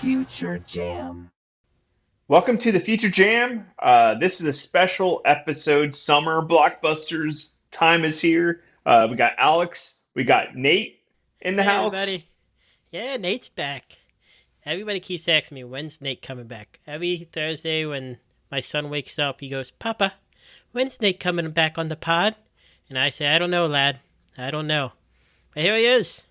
Future Jam. Welcome to the Future Jam. This is a special episode. Summer Blockbusters time is here. We got Alex, we got Nate in the Hey house. everybody. Yeah, Nate's back. Everybody keeps asking me, when's Nate coming back? Every Thursday when my son wakes up, he goes, Papa, when's Nate coming back on the pod? And I say, I don't know, lad. I don't know. But here he is.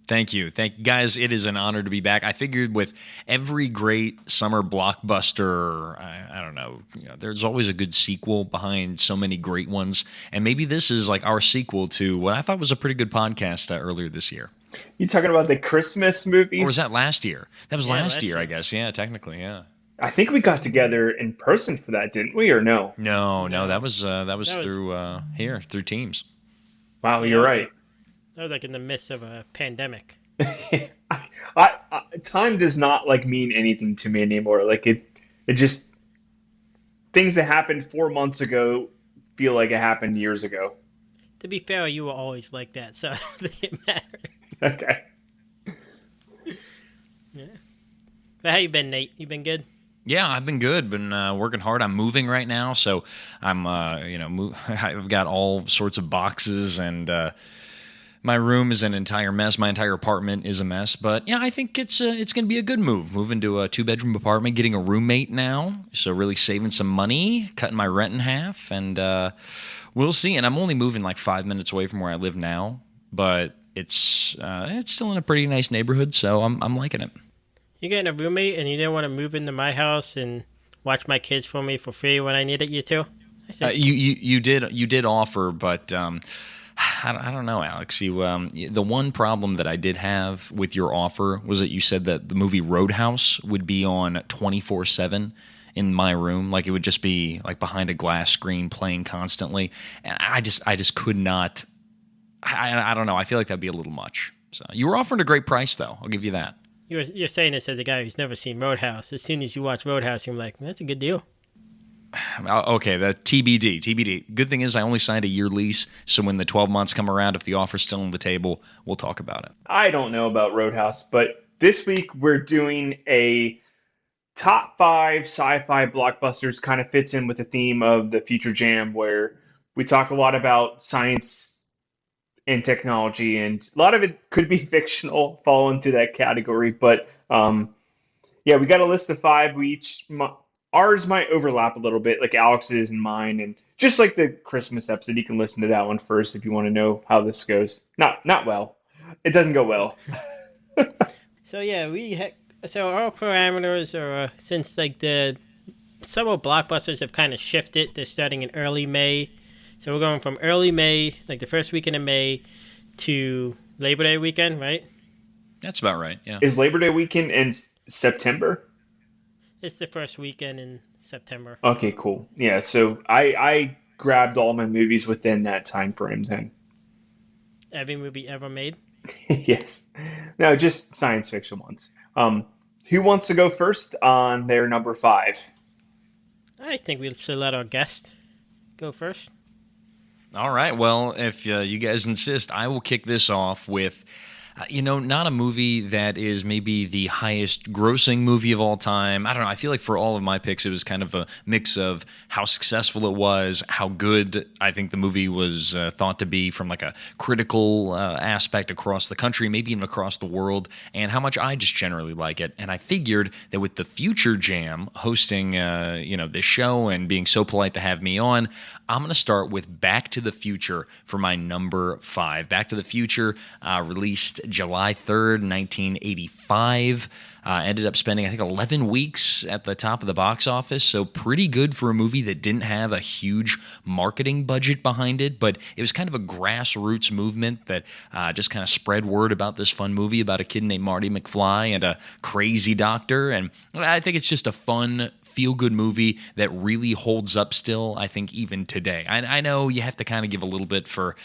Thank you. Guys, it is an honor to be back. I figured with every great summer blockbuster, I don't know, there's always a good sequel behind so many great ones. And maybe this is like our sequel to what I thought was a pretty good podcast earlier this year. You talking about the Christmas movies? Or was that last year? That was last year, year. I guess. Yeah, technically, yeah. I think we got together in person for that, didn't we? Or no? No, that was through Teams. Wow, you're right. That was like in the midst of a pandemic. Time does not like mean anything to me anymore. Like it just things that happened 4 months ago feel like it happened years ago. To be fair, you were always like that, so I don't think it mattered. Okay. Yeah. But how you been, Nate? You been good? Yeah, I've been good. Been working hard. I'm moving right now, so I'm I've got all sorts of boxes and. My room is an entire mess. My entire apartment is a mess. But yeah, I think it's going to be a good move. Moving to a 2-bedroom apartment, getting a roommate now. So really saving some money, cutting my rent in half, and we'll see. And I'm only moving like 5 minutes away from where I live now, but it's still in a pretty nice neighborhood. So I'm liking it. You're getting a roommate and you didn't want to move into my house and watch my kids for me for free when I needed you to? I said, You did offer, but. I don't know, Alex. The one problem that I did have with your offer was that you said that the movie Roadhouse would be on 24/7 in my room, like it would just be like behind a glass screen playing constantly, and I just could not. I don't know. I feel like that'd be a little much. So you were offering a great price, though. I'll give you that. you're saying this as a guy who's never seen Roadhouse. As soon as you watch Roadhouse, you're like, that's a good deal. Okay, the TBD. Good thing is I only signed a year lease, so when the 12 months come around, if the offer's still on the table, we'll talk about it. I don't know about Roadhouse, but this week we're doing a top 5 sci-fi blockbusters. Kind of fits in with the theme of the Future Jam, where we talk a lot about science and technology, and a lot of it could be fictional, fall into that category. But yeah, we got a list of 5. Ours might overlap a little bit, like Alex's and mine, and just like the Christmas episode, you can listen to that one first if you want to know how this goes. Not well. It doesn't go well. So yeah, so our parameters are since like the summer blockbusters have kind of shifted. They're starting in early May, so we're going from early May, like the first weekend of May, to Labor Day weekend, right? That's about right, yeah. Is Labor Day weekend in September? It's the first weekend in September. Okay, cool. Yeah, so I grabbed all my movies within that time frame then. Every movie ever made. Yes. No, just science fiction ones. Who wants to go first on their number 5? I think we should let our guest go first. All right. Well, if you guys insist, I will kick this off with, not a movie that is maybe the highest grossing movie of all time. I don't know. I feel like for all of my picks, it was kind of a mix of how successful it was, how good I think the movie was thought to be from like a critical aspect across the country, maybe even across the world, and how much I just generally like it. And I figured that with the Future Jam hosting, this show and being so polite to have me on, I'm going to start with Back to the Future for my number 5. Back to the Future released July 3rd, 1985. Ended up spending, I think, 11 weeks at the top of the box office, so pretty good for a movie that didn't have a huge marketing budget behind it, but it was kind of a grassroots movement that just kind of spread word about this fun movie about a kid named Marty McFly and a crazy doctor, and I think it's just a fun, feel-good movie that really holds up still, I think, even today. I know you have to kind of give a little bit for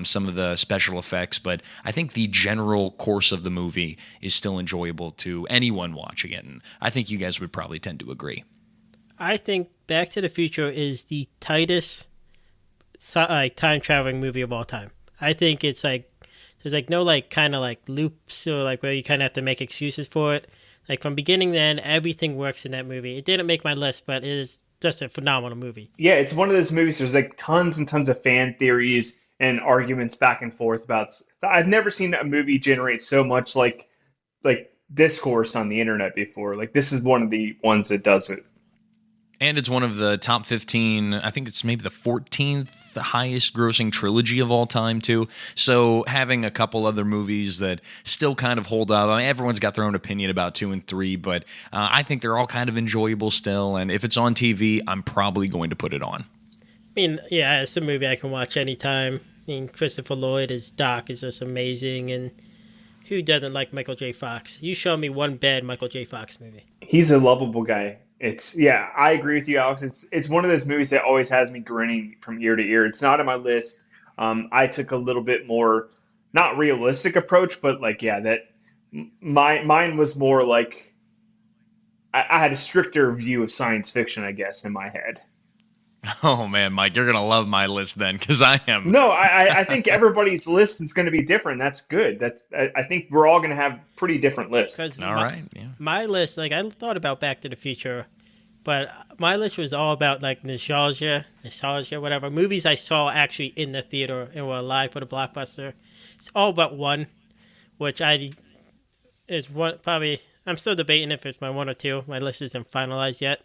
some of the special effects, but I think the general course of the movie is still enjoyable to anyone watching it, and I think you guys would probably tend to agree. I think Back to the Future is the tightest time traveling movie of all time. I think it's like there's like no like kind of like loops or like where you kind of have to make excuses for it. Like from beginning to end, everything works in that movie. It didn't make my list, but it is just a phenomenal movie. Yeah, it's one of those movies. There's like tons and tons of fan theories and arguments back and forth about. I've never seen a movie generate so much like discourse on the internet before. Like this is one of the ones that does it. And it's one of the top 15, I think it's maybe the 14th highest grossing trilogy of all time, too. So having a couple other movies that still kind of hold up. I mean, everyone's got their own opinion about 2 and 3, but I think they're all kind of enjoyable still. And if it's on TV, I'm probably going to put it on. I mean, yeah, it's a movie I can watch anytime. I mean, Christopher Lloyd as Doc is just amazing, and who doesn't like Michael J. Fox? You show me one bad Michael J. Fox movie. He's a lovable guy. It's yeah, I agree with you, Alex. It's one of those movies that always has me grinning from ear to ear. It's not on my list. I took a little bit more not realistic approach, but like yeah, that mine was more like I had a stricter view of science fiction, I guess, in my head. Oh, man, Mike, you're going to love my list then, because I am. No, I think everybody's list is going to be different. That's good. I think we're all going to have pretty different lists. All right, yeah. My list, like I thought about Back to the Future, but my list was all about like nostalgia, whatever. Movies I saw actually in the theater and were live for the Blockbuster. It's all but one, which is one probably. I'm still debating if it's my one or two. My list isn't finalized yet,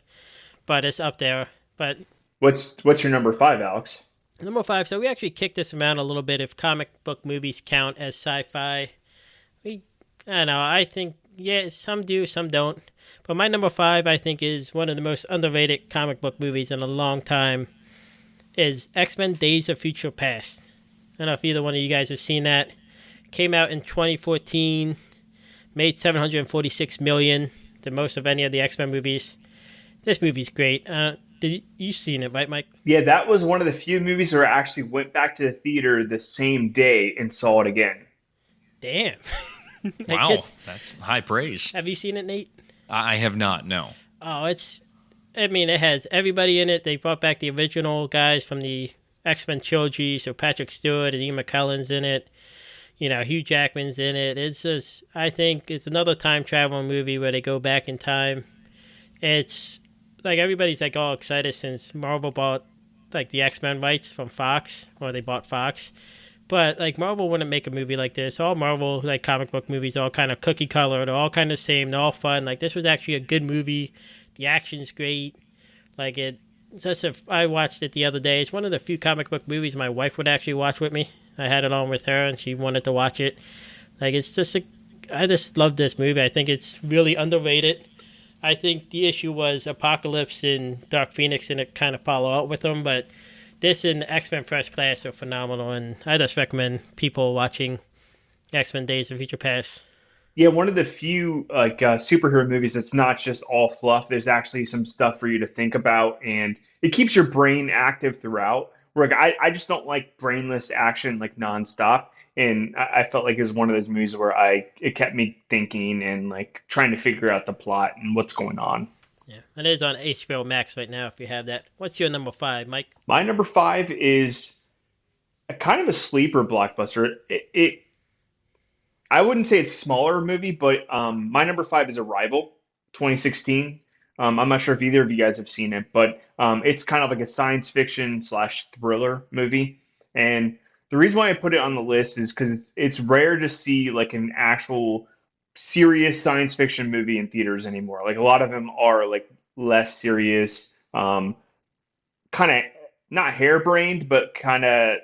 but it's up there. But what's your number 5, Alex? number 5. So we actually kicked this around a little bit. If comic book movies count as sci-fi, I don't know. I think yeah, some do, some don't. But my number 5, I think, is one of the most underrated comic book movies in a long time. Is X-Men: Days of Future Past. I don't know if either one of you guys have seen that. Came out in 2014, made $746 million, the most of any of the X-Men movies. This movie's great. You seen it, right, Mike? Yeah, that was one of the few movies where I actually went back to the theater the same day and saw it again. Damn. Wow, that's high praise. Have you seen it, Nate? I have not, no. Oh, it has everybody in it. They brought back the original guys from the X-Men trilogy, so Patrick Stewart and Ian McKellen's in it. You know, Hugh Jackman's in it. It's just, I think it's another time travel movie where they go back in time. It's like everybody's like all excited since Marvel bought like the X-Men rights from Fox, or they bought Fox. But like Marvel wouldn't make a movie like this. All Marvel like comic book movies are all kind of cookie color. They're all kind of the same. They're all fun. Like this was actually a good movie. The action's great. Like it's just I watched it the other day. It's one of the few comic book movies my wife would actually watch with me. I had it on with her and she wanted to watch it. Like it's just I just love this movie. I think it's really underrated. I think the issue was Apocalypse and Dark Phoenix and it kind of follow up with them, but this and X-Men First Class are phenomenal, and I just recommend people watching X-Men Days of Future Past. Yeah, one of the few like superhero movies that's not just all fluff. There's actually some stuff for you to think about, and it keeps your brain active throughout. Where like, I just don't like brainless action like nonstop, and I felt like it was one of those movies where it kept me thinking and like trying to figure out the plot and what's going on. Yeah, and it is on HBO Max right now if you have that. What's your number 5, Mike? My number 5 is a kind of a sleeper blockbuster. I wouldn't say it's a smaller movie, but my number 5 is Arrival, 2016. I'm not sure if either of you guys have seen it, but it's kind of like a science fiction / thriller movie. And the reason why I put it on the list is because it's rare to see like an actual serious science fiction movie in theaters anymore. Like a lot of them are like less serious, kind of not harebrained, but kind of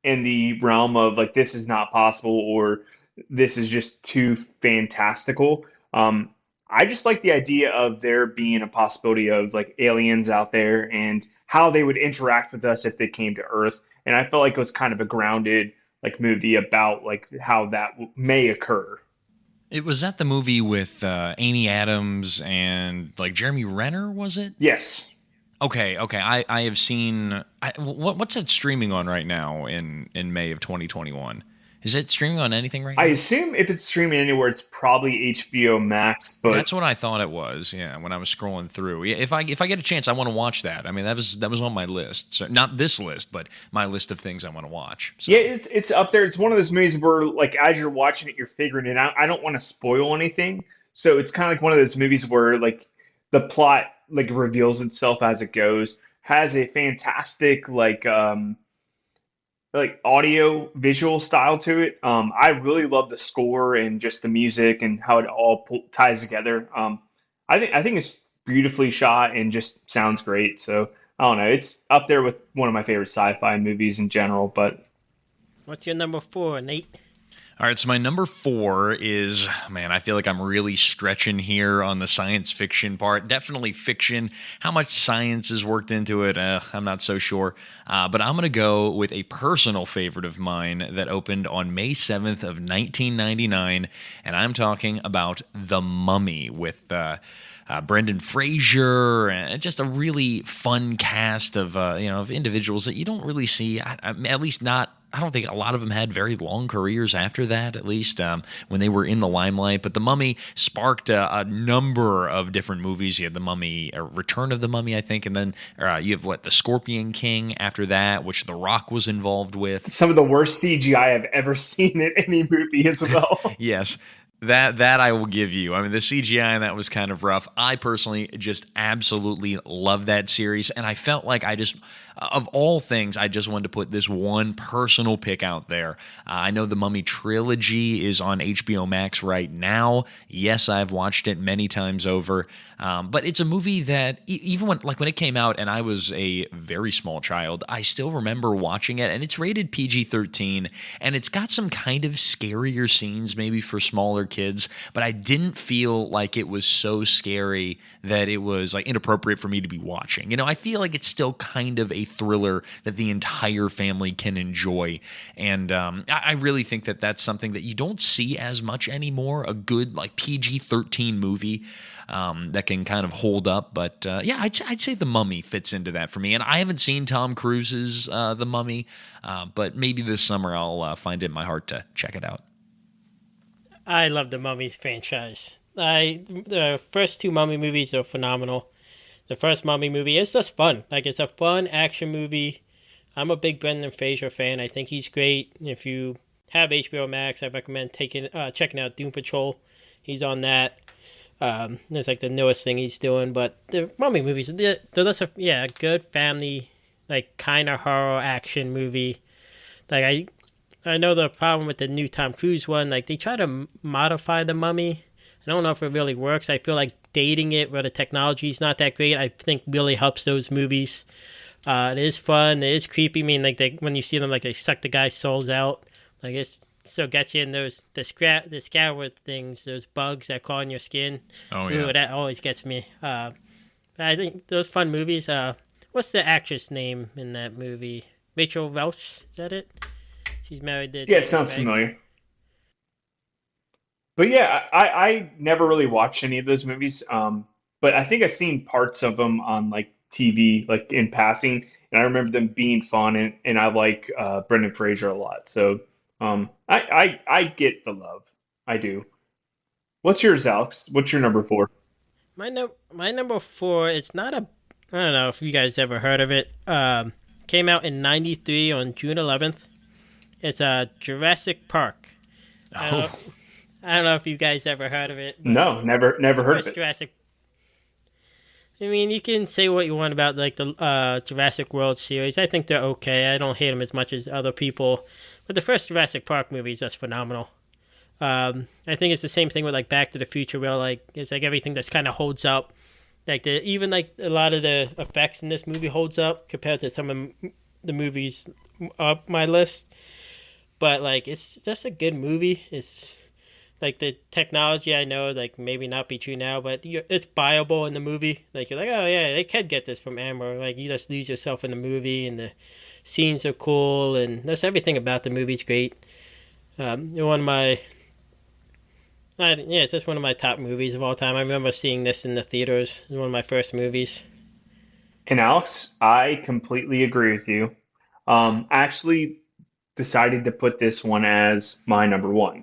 in the realm of like this is not possible or this is just too fantastical. I just like the idea of there being a possibility of like aliens out there and how they would interact with us if they came to Earth. And I felt like it was kind of a grounded like movie about like how that may occur. It was that the movie with Amy Adams and like Jeremy Renner, was it? Yes. Okay. I have seen. What's it streaming on right now in May of 2021? Is it streaming on anything right now? I assume if it's streaming anywhere, it's probably HBO Max. But that's what I thought it was. Yeah, when I was scrolling through. Yeah, if I get a chance, I want to watch that. I mean, that was on my list. So not this list, but my list of things I want to watch. So. Yeah, it's up there. It's one of those movies where, like, as you're watching it, you're figuring it out. I don't want to spoil anything, So it's kind of like one of those movies where like the plot like reveals itself as it goes. Has a fantastic like audio visual style to it. I really love the score and just the music and how it all ties together. I think it's beautifully shot and just sounds great. So I don't know. It's up there with one of my favorite sci-fi movies in general. But What's your number four, Nate? All right, so my number 4 is, man, I feel like I'm really stretching here on the science fiction part. Definitely fiction. How much science is worked into it, I'm not so sure. But I'm going to go with a personal favorite of mine that opened on May 7th of 1999, and I'm talking about The Mummy with Brendan Fraser, and just a really fun cast of of individuals that you don't really see, at least not. I don't think a lot of them had very long careers after that, at least when they were in the limelight. But The Mummy sparked a number of different movies. You had The Mummy, Return of the Mummy, I think, and then you have The Scorpion King after that, which The Rock was involved with. some of the worst CGI I've ever seen in any movie as well. Yes. That I will give you. I mean, the CGI in that was kind of rough. I personally just absolutely love that series, and I felt like of all things, I just wanted to put this one personal pick out there. I know the Mummy trilogy is on HBO Max right now. Yes, I've watched it many times over, but it's a movie that even when it came out, and I was a very small child, I still remember watching it, and it's rated PG-13, and it's got some kind of scarier scenes maybe for smaller kids, but I didn't feel like it was so scary that it was like inappropriate for me to be watching. I feel like it's still kind of a thriller that the entire family can enjoy, and I really think that that's something that you don't see as much anymore. A good like PG-13 movie that can kind of hold up, but yeah, I'd say The Mummy fits into that for me. And I haven't seen Tom Cruise's The Mummy, but maybe this summer I'll find it in my heart to check it out. I love the Mummy franchise. The first two Mummy movies are phenomenal. The first Mummy movie is just fun. Like, it's a fun action movie. I'm a big Brendan Fraser fan. I think he's great. If you have HBO Max, I recommend checking out Doom Patrol. He's on that. It's like the newest thing he's doing. But the Mummy movies, they're just a good family, like, kind of horror action movie. Like, I know the problem with the new Tom Cruise one, like, they try to modify the Mummy. I don't know if it really works. I feel like dating it where the technology is not that great, I think really helps those movies. It is fun. It is creepy. I mean, like, when you see them, like, they suck the guy's souls out. Like, it's still gets you in the scour things, those bugs that crawl in your skin. Oh, yeah. Ooh, that always gets me. But I think those fun movies. What's the actress name in that movie? Rachel Welch, is that it? She's married to... Yeah, it sounds familiar. But yeah, I never really watched any of those movies. But I think I've seen parts of them on like TV, like in passing, and I remember them being fun. And I like Brendan Fraser a lot. So I get the love. I do. What's yours, Alex? What's your number 4? My number 4. It's not a... I don't know if you guys ever heard of it. Came out in '93 on June 11th. It's Jurassic Park. I don't know if you guys ever heard of it. No, never heard of it. Jurassic. I mean, you can say what you want about like the Jurassic World series. I think they're okay. I don't hate them as much as other people. But the first Jurassic Park movie is just phenomenal. I think it's the same thing with like Back to the Future, where like it's like everything that's kind of holds up. Like even like a lot of the effects in this movie holds up compared to some of the movies up my list. But like it's just a good movie. It's like the technology, I know, like maybe not be true now, but it's buyable in the movie. Like you're like, oh yeah, they can get this from Amber. Like you just lose yourself in the movie, and the scenes are cool, and that's everything about the movie's great. It's just one of my top movies of all time. I remember seeing this in the theaters. It was one of my first movies. And Alex, I completely agree with you. Actually decided to put this one as my number 1.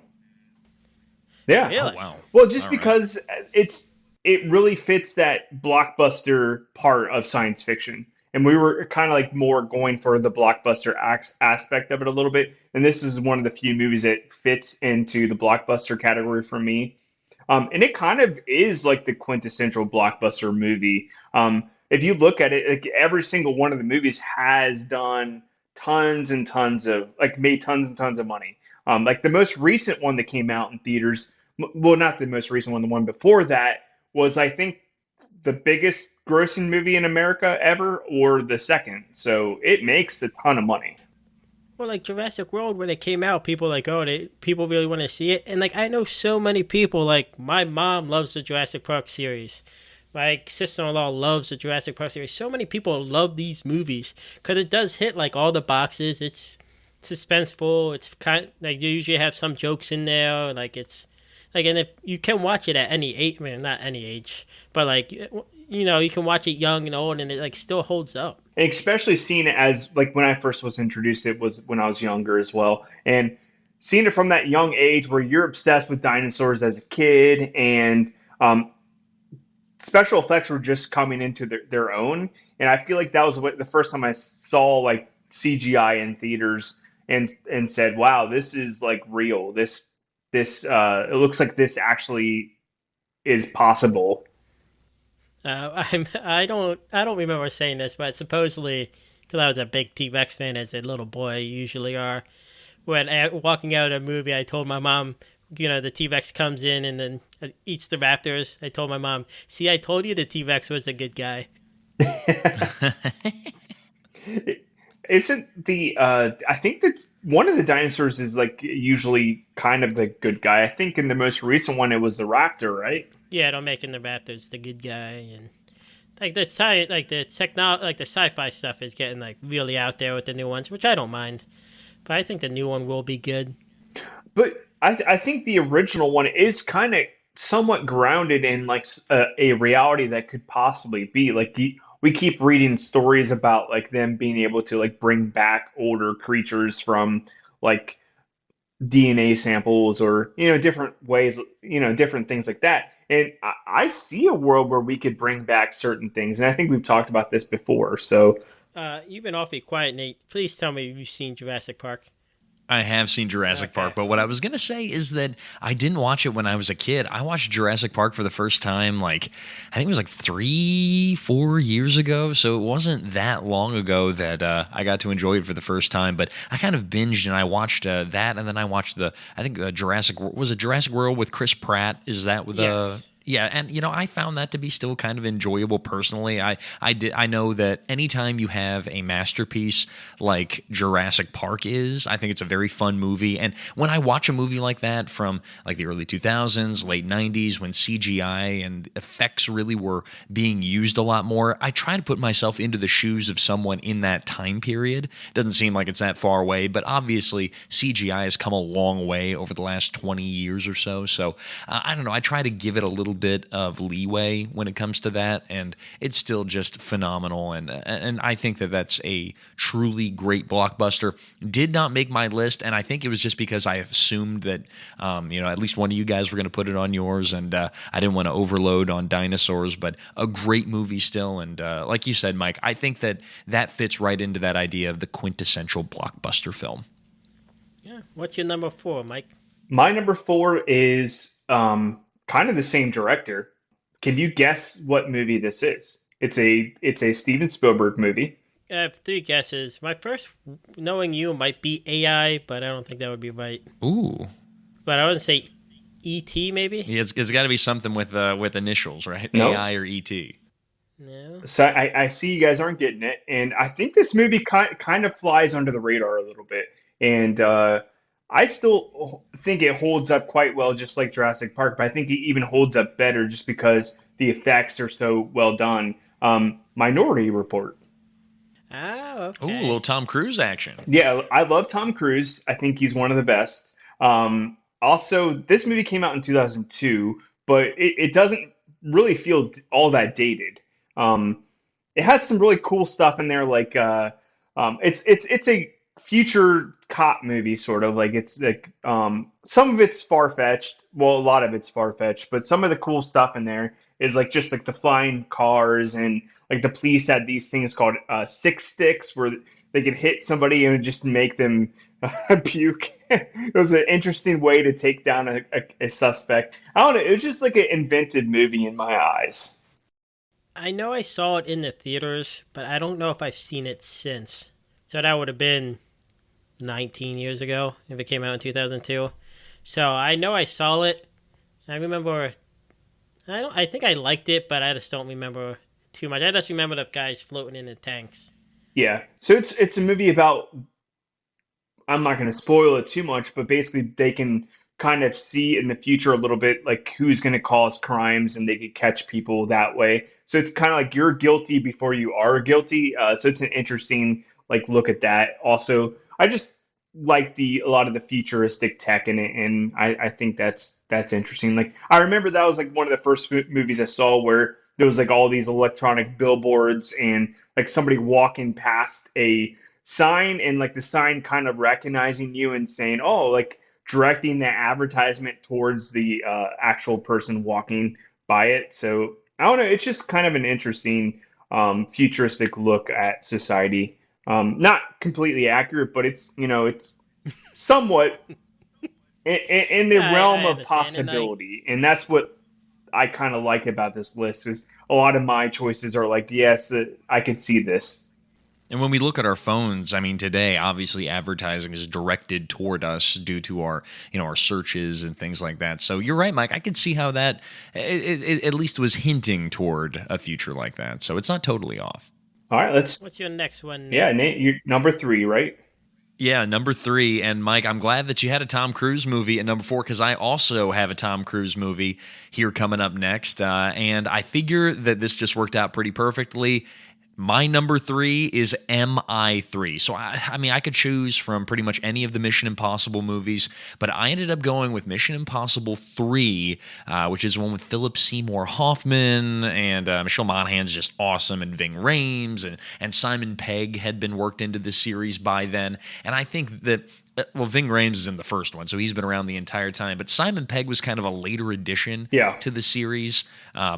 Yeah. Really? Oh, wow. Well, just All because it really fits that blockbuster part of science fiction. And we were kind of like more going for the blockbuster aspect of it a little bit. And this is one of the few movies that fits into the blockbuster category for me. And it kind of is like the quintessential blockbuster movie. If you look at it, like every single one of the movies has done tons and tons of like made tons and tons of money. Like the most recent one that came out in theaters, well, not the most recent one, the one before that was, I think, the biggest grossing movie in America ever, or the second. So it makes a ton of money. Well, like Jurassic World, when it came out, people like, oh, people really want to see it, and like I know so many people. Like my mom loves the Jurassic Park series. My sister-in-law loves the Jurassic Park series. So many people love these movies because it does hit like all the boxes. It's suspenseful. It's kind like you usually have some jokes in there. Like it's like, and if you can watch it at any age, I mean, not any age, but like you can watch it young and old, and it like still holds up. And especially seeing it as like when I first was introduced, it was when I was younger as well, and seeing it from that young age where you're obsessed with dinosaurs as a kid, and special effects were just coming into their own. And I feel like that was the first time I saw like CGI in theaters, and said, "Wow, this is like real. This it looks like this actually is possible." I don't remember saying this, but supposedly, because I was a big T-Rex fan as a little boy, you usually are. When walking out of a movie, I told my mom, the T-Rex comes in and then eats the raptors. I told my mom, "See, I told you the T-Rex was a good guy." Isn't the I think that's one of the dinosaurs is like usually kind of the good guy. I think in the most recent one it was the raptor, right? Yeah, don't making the raptors the good guy, and like the science, like the technology, like the sci-fi stuff is getting like really out there with the new ones, which I don't mind. But I think the new one will be good. But I think the original one is kind of somewhat grounded in like a reality that could possibly be like we keep reading stories about like them being able to like bring back older creatures from like DNA samples, or different ways, different things like that. And I see a world where we could bring back certain things, and I think we've talked about this before. So You've been awfully quiet, Nate. Please tell me you've seen Jurassic Park. I have seen Jurassic Okay. Park, but what I was going to say is that I didn't watch it when I was a kid. I watched Jurassic Park for the first time, like, I think it was like 3, 4 years ago. So it wasn't that long ago that I got to enjoy it for the first time. But I kind of binged and I watched that. And then I watched I think was it Jurassic World with Chris Pratt? Is that with Yes. Yeah, and I found that to be still kind of enjoyable personally. I know that anytime you have a masterpiece like Jurassic Park is, I think it's a very fun movie. And when I watch a movie like that from like the early 2000s, late 90s, when CGI and effects really were being used a lot more, I try to put myself into the shoes of someone in that time period. Doesn't seem like it's that far away, but obviously CGI has come a long way over the last 20 years or so. So I don't know. I try to give it a little bit of leeway when it comes to that, and it's still just phenomenal. And I think that that's a truly great blockbuster. Did not make my list, and I think it was just because I assumed that at least one of you guys were going to put it on yours, and I didn't want to overload on dinosaurs. But a great movie still, and like you said, Mike, I think that fits right into that idea of the quintessential blockbuster film. Yeah. What's your number 4, Mike? my number four is kind of the same director. Can you guess what movie this is? It's a Steven Spielberg movie. I have 3 guesses. My first, knowing you, might be AI, but I don't think that would be right. Ooh. But I would say E.T. maybe? Yeah, it's got to be something with initials, right? No. AI or ET. No. So I see you guys aren't getting it, and I think this movie kind of flies under the radar a little bit, and I still think it holds up quite well, just like Jurassic Park. But I think it even holds up better just because the effects are so well done. Minority Report. Oh, Ooh, a okay. little Tom Cruise action. Yeah, I love Tom Cruise. I think he's one of the best. Also, this movie came out in 2002, but it doesn't really feel all that dated. It has some really cool stuff in there, like it's a future cop movie, sort of like it's like some of it's far fetched. Well, a lot of it's far fetched, but some of the cool stuff in there is like just like the flying cars, and like the police had these things called six sticks, where they could hit somebody and just make them puke. It was an interesting way to take down a suspect. I don't know. It was just like an invented movie in my eyes. I know I saw it in the theaters, but I don't know if I've seen it since. So that would have been 19 years ago if it came out in 2002. So I know I saw it. I remember. I think I liked it, but I just don't remember too much. I just remember the guys floating in the tanks. Yeah. So it's a movie about, I'm not going to spoil it too much, but basically they can kind of see in the future a little bit like who's going to cause crimes and they could catch people that way. So it's kind of like you're guilty before you are guilty. So it's an interesting like look at that. Also, I just like a lot of the futuristic tech in it, and I think that's interesting. Like I remember that was like one of the first movies I saw where there was like all these electronic billboards and like somebody walking past a sign and like the sign kind of recognizing you and saying, oh, like directing the advertisement towards the actual person walking by it. So I don't know. It's just kind of an interesting futuristic look at society. Not completely accurate, but it's somewhat in the realm I of understand. possibility. And that's what I kind of like about this list is a lot of my choices are like, yes, I could see this. And when we look at our phones, I mean, today, obviously advertising is directed toward us due to our, our searches and things like that. So you're right, Mike. I could see how that it at least was hinting toward a future like that. So it's not totally off. All right, What's your next one, Nate? Yeah, Nate, you're number 3, right? Yeah, number 3. And Mike, I'm glad that you had a Tom Cruise movie at number 4 because I also have a Tom Cruise movie here coming up next. And I figure that this just worked out pretty perfectly. My number 3 is MI3. So, I mean, I could choose from pretty much any of the Mission Impossible movies, but I ended up going with Mission Impossible 3, which is one with Philip Seymour Hoffman, and Michelle Monaghan's just awesome, and Ving Rhames, and Simon Pegg had been worked into the series by then. And I think that Ving Rhames is in the first one, so he's been around the entire time. But Simon Pegg was kind of a later addition to the series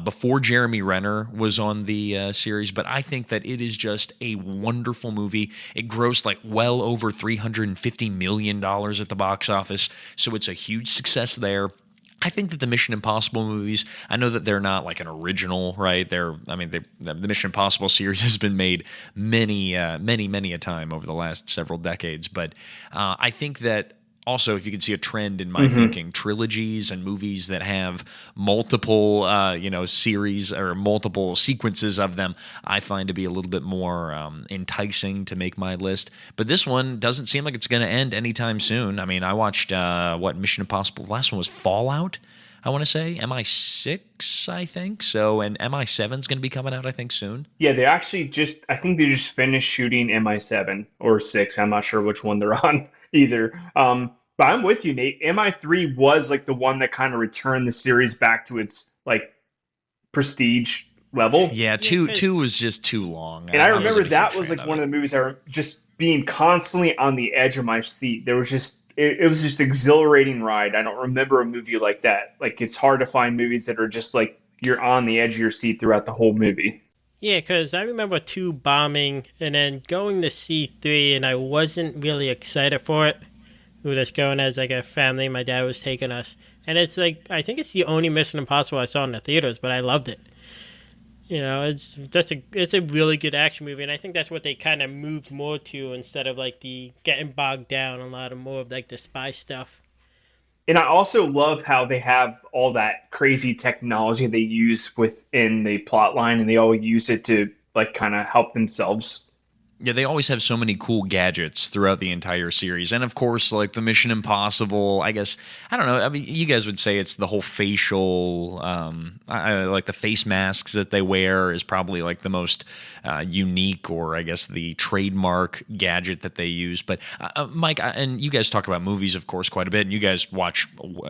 before Jeremy Renner was on the series. But I think that it is just a wonderful movie. It grossed like well over $350 million at the box office, so it's a huge success there. I think that the Mission Impossible movies, I know that they're not like an original, right? The Mission Impossible series has been made many a time over the last several decades. But I think that also, if you can see a trend in my thinking, trilogies and movies that have multiple, series or multiple sequences of them, I find to be a little bit more enticing to make my list. But this one doesn't seem like it's going to end anytime soon. I mean, I watched Mission Impossible. The last one was Fallout, I want to say. MI6, I think. So, and MI7 is going to be coming out, I think, soon. Yeah, I think they just finished shooting MI7 or 6. I'm not sure which one they're on either. But I'm with you, Nate. MI3 was like the one that kind of returned the series back to its like prestige level. Yeah, two was just too long. And I remember that was like one of the movies that were just being constantly on the edge of my seat. There was just it was just exhilarating ride. I don't remember a movie like that. Like it's hard to find movies that are just like you're on the edge of your seat throughout the whole movie. Yeah, because I remember 2 bombing and then going to see 3, and I wasn't really excited for it. We were just going as like a family. My dad was taking us. And it's like, I think it's the only Mission Impossible I saw in the theaters, but I loved it. It's a really good action movie, and I think that's what they kind of moved more to instead of like the getting bogged down a lot of more of like the spy stuff. And I also love how they have all that crazy technology they use within the plot line, and they all use it to like kind of help themselves. Yeah, they always have so many cool gadgets throughout the entire series. And of course, like the Mission Impossible, I guess, I don't know. I mean, you guys would say it's the whole facial, like the face masks that they wear is probably like the most unique, or I guess the trademark gadget that they use. But Mike, and you guys talk about movies, of course, quite a bit. And you guys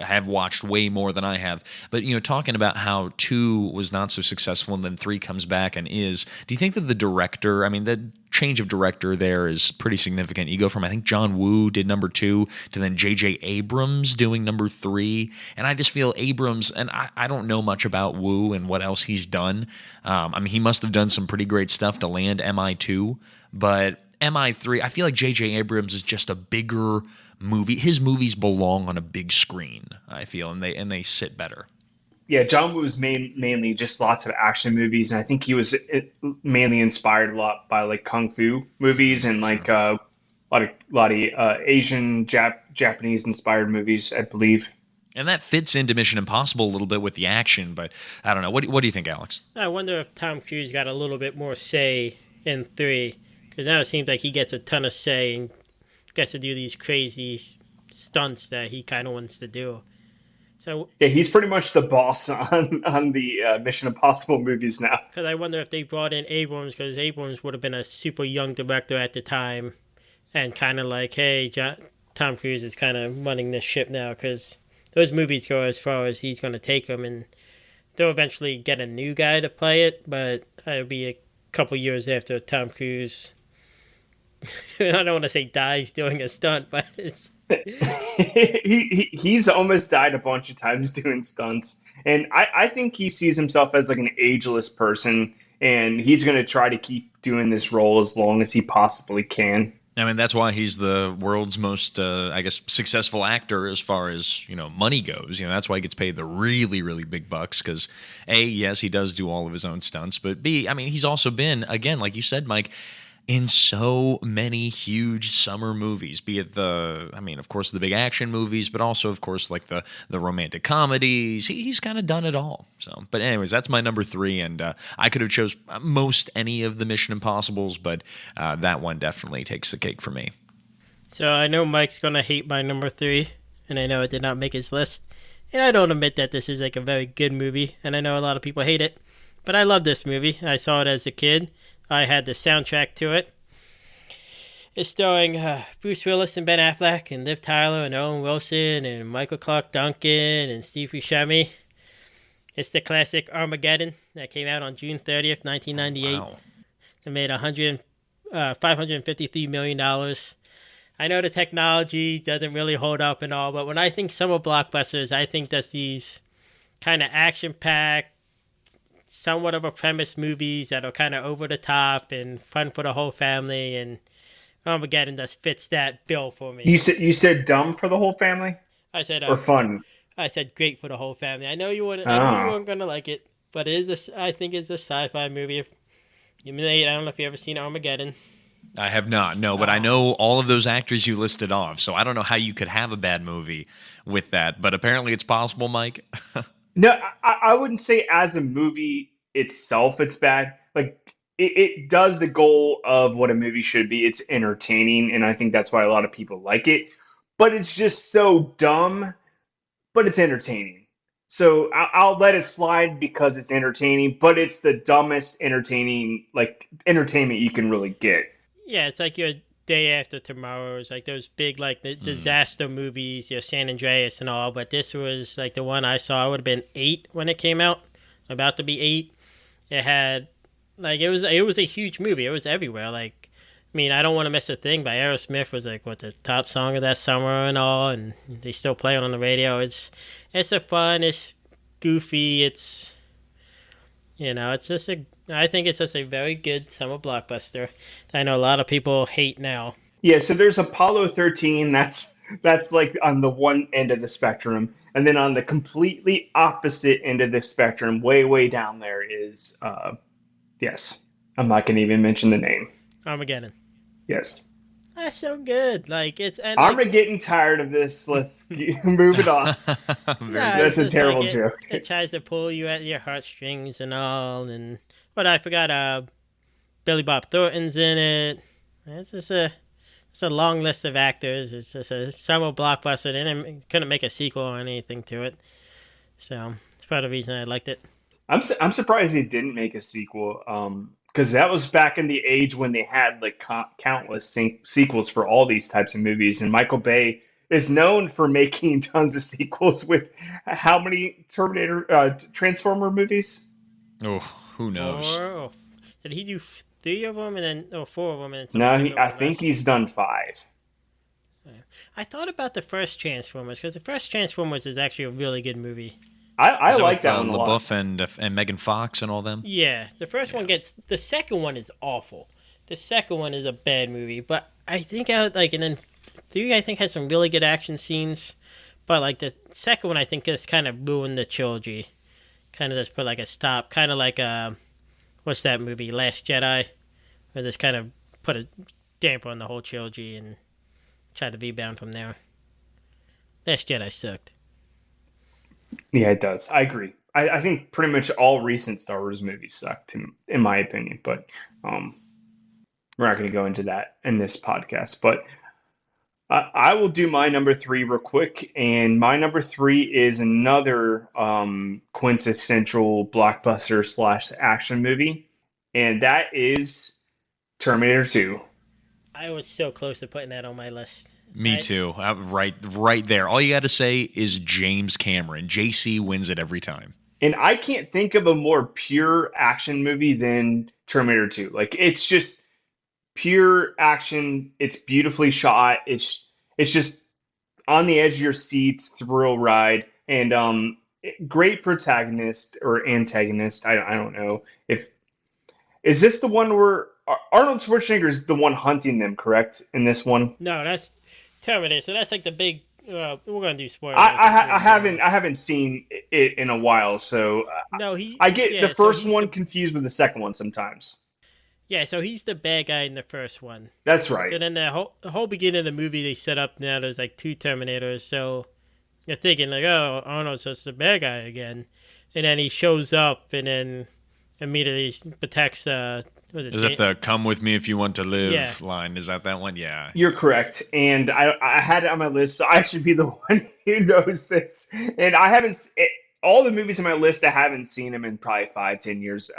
have watched way more than I have. But, talking about how 2 was not so successful and then 3 comes back and is, do you think that the director, I mean, the change of director there is pretty significant. You go from, I think John Woo did number 2 to then J.J. Abrams doing number 3. And I just feel Abrams, and I don't know much about Woo and what else he's done. I mean, he must have done some pretty great stuff to land MI2, but MI3, I feel like J.J. Abrams is just a bigger movie. His movies belong on a big screen, I feel, and they sit better. Yeah, John Woo was mainly just lots of action movies, and I think he was mainly inspired a lot by like kung fu movies and like Sure. a lot of Asian Japanese inspired movies, I believe. And that fits into Mission Impossible a little bit with the action, but I don't know. What do you think, Alex? I wonder if Tom Cruise got a little bit more say in 3, because now it seems like he gets a ton of say and gets to do these crazy stunts that he kind of wants to do. So, Yeah, he's pretty much the boss on the Mission Impossible movies now. because I wonder if they brought in Abrams, because Abrams would have been a super young director at the time, and kind of like, hey, Tom Cruise is kind of running this ship now, because those movies go as far as he's going to take them, and they'll eventually get a new guy to play it, but it'll be a couple years after Tom Cruise. I don't want to say dies doing a stunt, but it's He's almost died a bunch of times doing stunts, and I think he sees himself as like an ageless person, and he's going to try to keep doing this role as long as he possibly can. I mean, that's why he's the world's most, I guess, successful actor as far as, money goes. That's why he gets paid the really, really big bucks because, A, yes, he does do all of his own stunts, but B, I mean, he's also been, again, like you said, Mike, in so many huge summer movies, be it of course, the big action movies, but also, of course, like the romantic comedies. He's kind of done it all. So, but anyways, that's my number 3, and I could have chose most any of the Mission Impossibles, but that one definitely takes the cake for me. so I know Mike's gonna hate my number 3, and I know it did not make his list, and I don't admit that this is like a very good movie, and I know a lot of people hate it, but I love this movie. I saw it as a kid. I had the soundtrack to it. It's starring Bruce Willis and Ben Affleck and Liv Tyler and Owen Wilson and Michael Clark Duncan and Steve Buscemi. It's the classic Armageddon that came out on June 30th, 1998. Wow. It made $553 million. I know the technology doesn't really hold up and all, but when I think summer blockbusters, I think that's these kind of action-packed, somewhat of a premise movies that are kind of over the top and fun for the whole family, and Armageddon just fits that bill for me. You said dumb for the whole family I said or fun? I said great for the whole family. I know you wouldn't. I knew you Oh. weren't gonna like it, but it is. I think it's a sci-fi movie. I don't know if you ever seen Armageddon. I have not, no, but I know all of those actors you listed off, so I don't know how you could have a bad movie with that, but apparently it's possible, Mike. No, I wouldn't say as a movie itself it's bad. Like it does the goal of what a movie should be. It's entertaining, and I think that's why a lot of people like it. But it's just so dumb, but it's entertaining. So I'll let it slide because it's entertaining, but it's the dumbest entertainment you can really get. Yeah, it's like your Day After Tomorrow. It's like those big like the disaster movies, your San Andreas and all. But this was like the one I saw. I would have been 8 when it came out, about to be 8. It had like it was a huge movie. It was everywhere. Like, I mean, I Don't Want to Miss a Thing by Aerosmith was like the top song of that summer and all, and they still play it on the radio. It's a fun, it's goofy, it's I think it's just a very good summer blockbuster. I know a lot of people hate now. Yeah, so there's Apollo 13. That's like on the one end of the spectrum, and then on the completely opposite end of the spectrum, way down there is yes, I'm not going to even mention the name. Armageddon. Yes. That's so good. Like it's and I'm like, getting tired of this. Let's move it on. That's a terrible joke. It tries to pull you at your heartstrings and all. And but I forgot Billy Bob Thornton's in it. It's a long list of actors. It's just a summer blockbuster. They couldn't make a sequel or anything to it. So it's part of the reason I liked it. I'm surprised they didn't make a sequel. Because that was back in the age when they had like countless sequels for all these types of movies, and Michael Bay is known for making tons of sequels with how many Transformer movies? Oh, who knows? Did he do 3 of them and then 4 of them? And then No, somebody took over I the think rest? he's done 5. I thought about the first Transformers because the first Transformers is actually a really good movie. I Is that like with, that one a lot. LaBeouf and Megan Fox and all them. Yeah, the first one gets. The second one is awful. the second one is a bad movie, but I think I like, and then three I think has some really good action scenes, but like the second one I think just kind of ruined the trilogy, kind of just put like a stop, kind of like what's that movie, Last Jedi, where just kind of put a damper on the whole trilogy and tried to rebound from there. Last Jedi sucked. Yeah, it does. I agree. I think pretty much all recent Star Wars movies sucked, in my opinion. But um, we're not going to go into that in this podcast. But I will do my number three real quick. And my number three is another quintessential blockbuster slash action movie. And that is Terminator 2. I was so close to putting that on my list. Me too. Right there. All you got to say is James Cameron. JC wins it every time. And I can't think of a more pure action movie than Terminator 2. Like it's just pure action. It's beautifully shot. It's just on the edge of your seat, thrill ride, and great protagonist or antagonist. I don't know if is this the one where Arnold Schwarzenegger is the one hunting them, correct? In this one, No, that's Terminator. So that's like the big. We're gonna do spoilers. I haven't seen it in a while, so No, I get the first he's one confused with the second one sometimes. Yeah, so he's the bad guy in the first one. That's right. So then the whole beginning of the movie, they set up now there's like two Terminators. So you're thinking like, oh, Arnold's just the bad guy again, and then he shows up and then immediately protects Is that the "Come with me if you want to live" Yeah. line? Is that one? Yeah. You're correct, and I had it on my list, so I should be the one who knows this. And I haven't all the movies on my list. I haven't seen them in probably 5-10 years.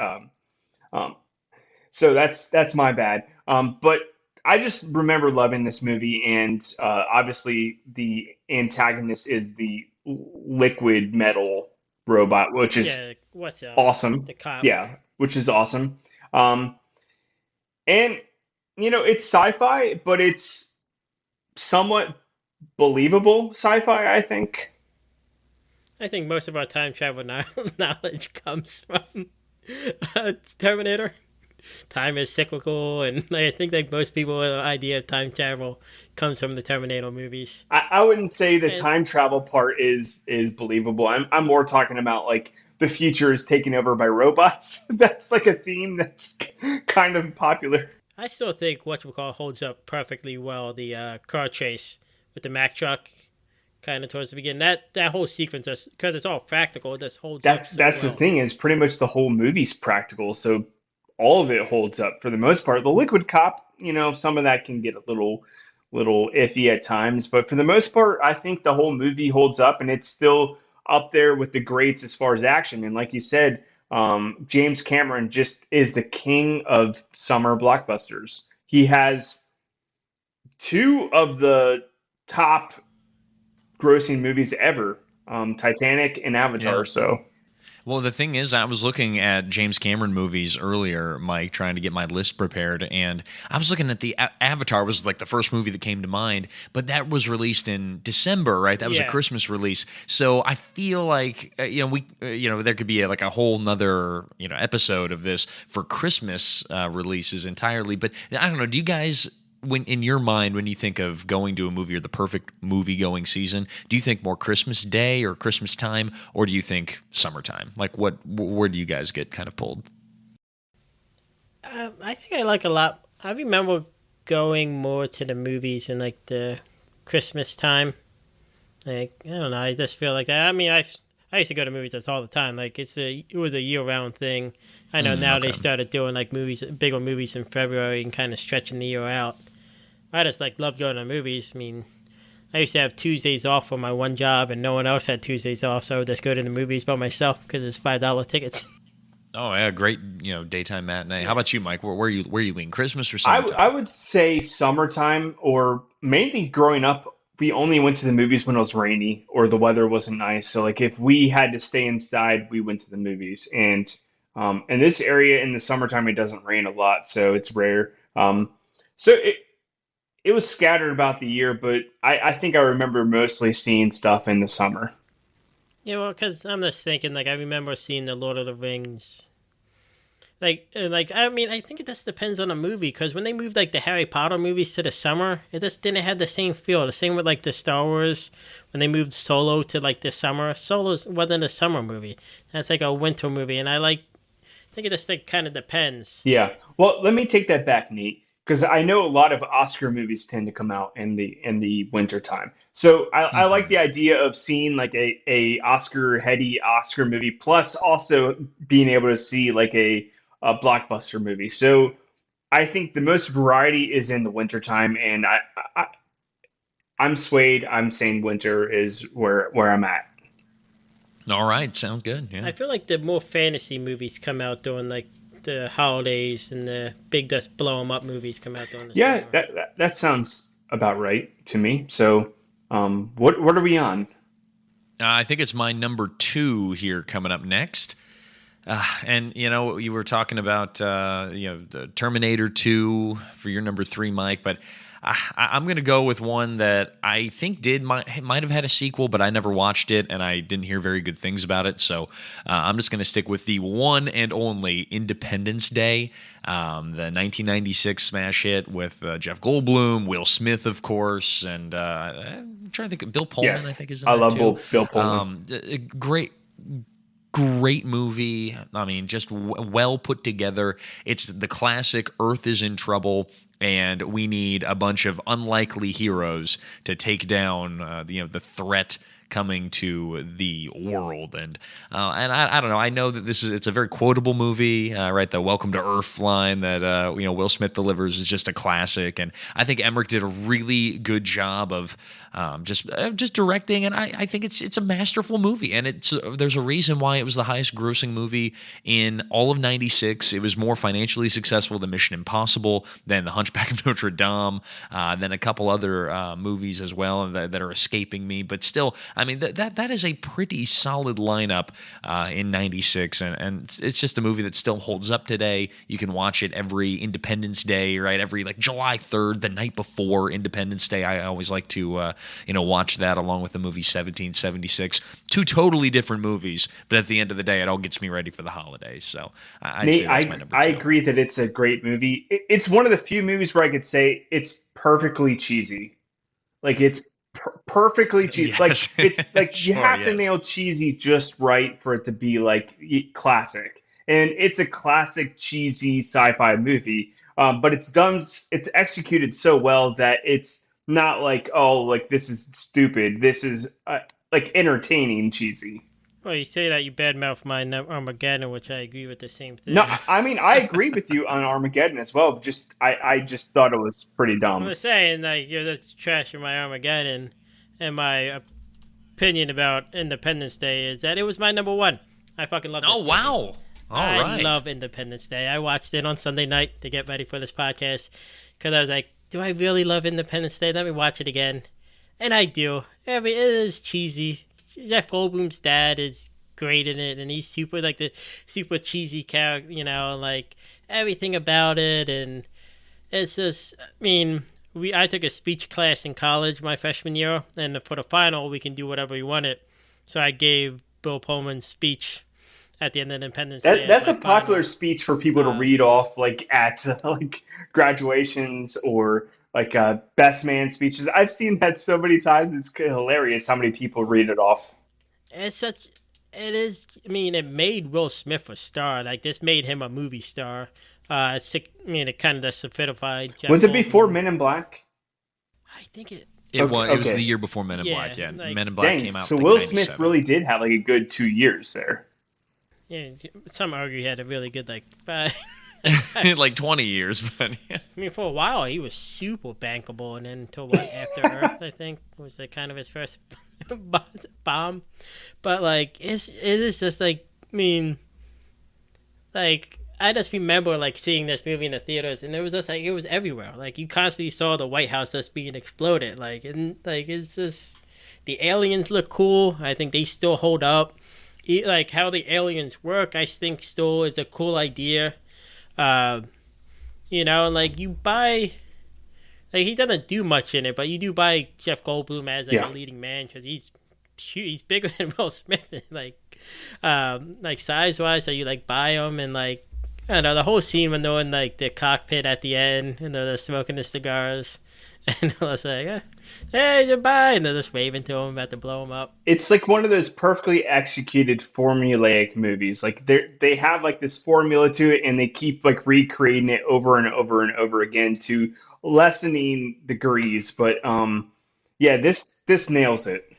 So that's my bad. But I just remember loving this movie, and obviously the antagonist is the liquid metal robot, which is what's awesome. the cop. Yeah, which is awesome. And it's sci-fi, but it's somewhat believable sci-fi, I think. I think most of our time travel knowledge comes from Terminator. Time is cyclical, and I think like most people, the idea of time travel comes from the Terminator movies. I wouldn't say the time travel part is believable. I'm more talking about like the future is taken over by robots. That's like a theme that's kind of popular. I still think whatchamacallit holds up perfectly well. The car chase with the Mack truck, kind of towards the beginning. That whole sequence, because it's all practical, it just holds up. That's the thing, is pretty much the whole movie's practical, so all of it holds up for the most part. The liquid cop, some of that can get a little iffy at times, but for the most part, I think the whole movie holds up, and it's still up there with the greats as far as action. And like you said, James Cameron just is the king of summer blockbusters. He has two of the top grossing movies ever, Titanic and Avatar. Yeah. So. Well, the thing is, I was looking at James Cameron movies earlier, Mike, trying to get my list prepared, and I was looking at the Avatar was like the first movie that came to mind, but that was released in December, right? That was a Christmas release. So I feel like there could be like a whole nother episode of this for Christmas releases entirely. But I don't know. Do you guys? When in your mind, when you think of going to a movie or the perfect movie going season, do you think more Christmas Day or Christmas time, or do you think summertime? Like where do you guys get kind of pulled? I think I like a lot. I remember going more to the movies in like the Christmas time. Like, I don't know, I just feel like that. I mean, I used to go to movies all the time. Like it was a year-round thing. I know now they started doing like bigger movies in February and kind of stretching the year out. I just like love going to movies. I mean, I used to have Tuesdays off for my one job, and no one else had Tuesdays off, so I would just go to the movies by myself because it was $5 tickets. Oh yeah, great daytime matinee. How about you, Mike? Where you lean, Christmas or summertime? I would say summertime, or mainly growing up, we only went to the movies when it was rainy or the weather wasn't nice. So like if we had to stay inside, we went to the movies. And in this area in the summertime, it doesn't rain a lot, so it's rare. So it was scattered about the year, but I think I remember mostly seeing stuff in the summer. Yeah, well, because I'm just thinking, like, I remember seeing the Lord of the Rings I mean, I think it just depends on the movie because when they moved like the Harry Potter movies to the summer, it just didn't have the same feel. The same with like the Star Wars when they moved Solo to like the summer. Solo wasn't a summer movie. That's like a winter movie, and I think it just like kind of depends. Yeah. Well, let me take that back, Nate, because I know a lot of Oscar movies tend to come out in the winter time. So I like Hmm. the idea of seeing like a Oscar heady Oscar movie, plus also being able to see like a blockbuster movie. So I think the most variety is in the winter time, and I I'm swayed. I'm saying winter is where I'm at. All right, sounds good. Yeah. I feel like the more fantasy movies come out during like the holidays, and the big just blow 'em up movies come out during the Yeah, summer. that sounds about right to me. So, what are we on? I think it's my number two here coming up next. And you were talking about the Terminator 2 for your number three, Mike. But I'm going to go with one that I think might have had a sequel, but I never watched it, and I didn't hear very good things about it. So I'm just going to stick with the one and only Independence Day, the 1996 smash hit with Jeff Goldblum, Will Smith, of course, and I'm trying to think. Bill Pullman, I think, Yes, is in I that love too. Bill Pullman. Great movie. I mean, just well put together. It's the classic Earth is in trouble, and we need a bunch of unlikely heroes to take down the threat coming to the world. And I don't know. I know that it's a very quotable movie, right? The "Welcome to Earth" line that Will Smith delivers is just a classic, and I think Emmerich did a really good job of just directing, and I think it's a masterful movie, and there's a reason why it was the highest grossing movie in all of '96. It was more financially successful than Mission Impossible, than The Hunchback of Notre Dame, than a couple other movies as well that are escaping me, but still, I mean that is a pretty solid lineup in '96, and it's just a movie that still holds up today. You can watch it every Independence Day, right? Every like July 3rd, the night before Independence Day. I always like to watch that along with the movie 1776. Two totally different movies, but at the end of the day, it all gets me ready for the holidays. So I'd say Nate, that's my number I two. agree that it's a great movie. It's one of the few movies where I could say it's perfectly cheesy. Like it's perfectly cheesy. Like Yes, it's like you sure, have to yes. nail cheesy just right for it to be like classic. And it's a classic cheesy sci-fi movie. But it's executed so well that it's not like, oh, like this is stupid. This is like entertaining cheesy. Well, you say that you badmouth my Armageddon, which I agree with the same No, thing. I mean I agree with you on Armageddon as well. Just I just thought it was pretty I'm dumb. just saying, like, you're just trashing my Armageddon, and my opinion about Independence Day is that it was my number one. I fucking love Oh this movie. wow! All I right. love Independence Day. I watched it on Sunday night to get ready for this podcast because I was like, do I really love Independence Day? Let me watch it again. And I do. It is cheesy. Jeff Goldblum's dad is great in it, and he's super, like, the super cheesy character, like, everything about it. And it's just, I mean, I took a speech class in college my freshman year, and for the final, we can do whatever we wanted. So I gave Bill Pullman's speech at the end of Independence Day as That's my a popular final. speech for people to Um, read off like at like graduations or like best man speeches. I've seen that so many times. It's hilarious how many people read it off. it's such. It is. I mean, it made Will Smith a star. Like, this made him a movie star. I mean, it kind of just solidified Jeff Was it before Goldblum. Men in Black? I think it. Okay, It was the okay. year before Men in Yeah, Black. Yeah, like, Men in Black Dang. came out So like Will Smith '97. really did have like a good 2 years there. yeah. Some argue he had a really good, like, five. Like 20 years, but yeah. I mean, for a while he was super bankable, and then until what, After Earth, I think was like kind of his first bomb. But like, it is just like, I mean, like, I just remember like seeing this movie in the theaters, and it was just like, it was everywhere. Like, you constantly saw the White House just being exploded. Like, and like, it's just, the aliens look cool. I think they still hold up. Like, how the aliens work, I think still is a cool idea. Uh, like, you buy, like, he doesn't do much in it, but you do buy Jeff Goldblum as like a Yeah. leading man because he's bigger than Will Smith, and like size wise, so you like buy him, and like I don't know, the whole scene when they're in like the cockpit at the end and they're smoking the cigars, and I was like, "Hey, goodbye," and they're just waving to him, about to blow him up. It's like one of those perfectly executed formulaic movies. Like they have like this formula to it, and they keep like recreating it over and over and over again to lessening degrees. But yeah, this nails it.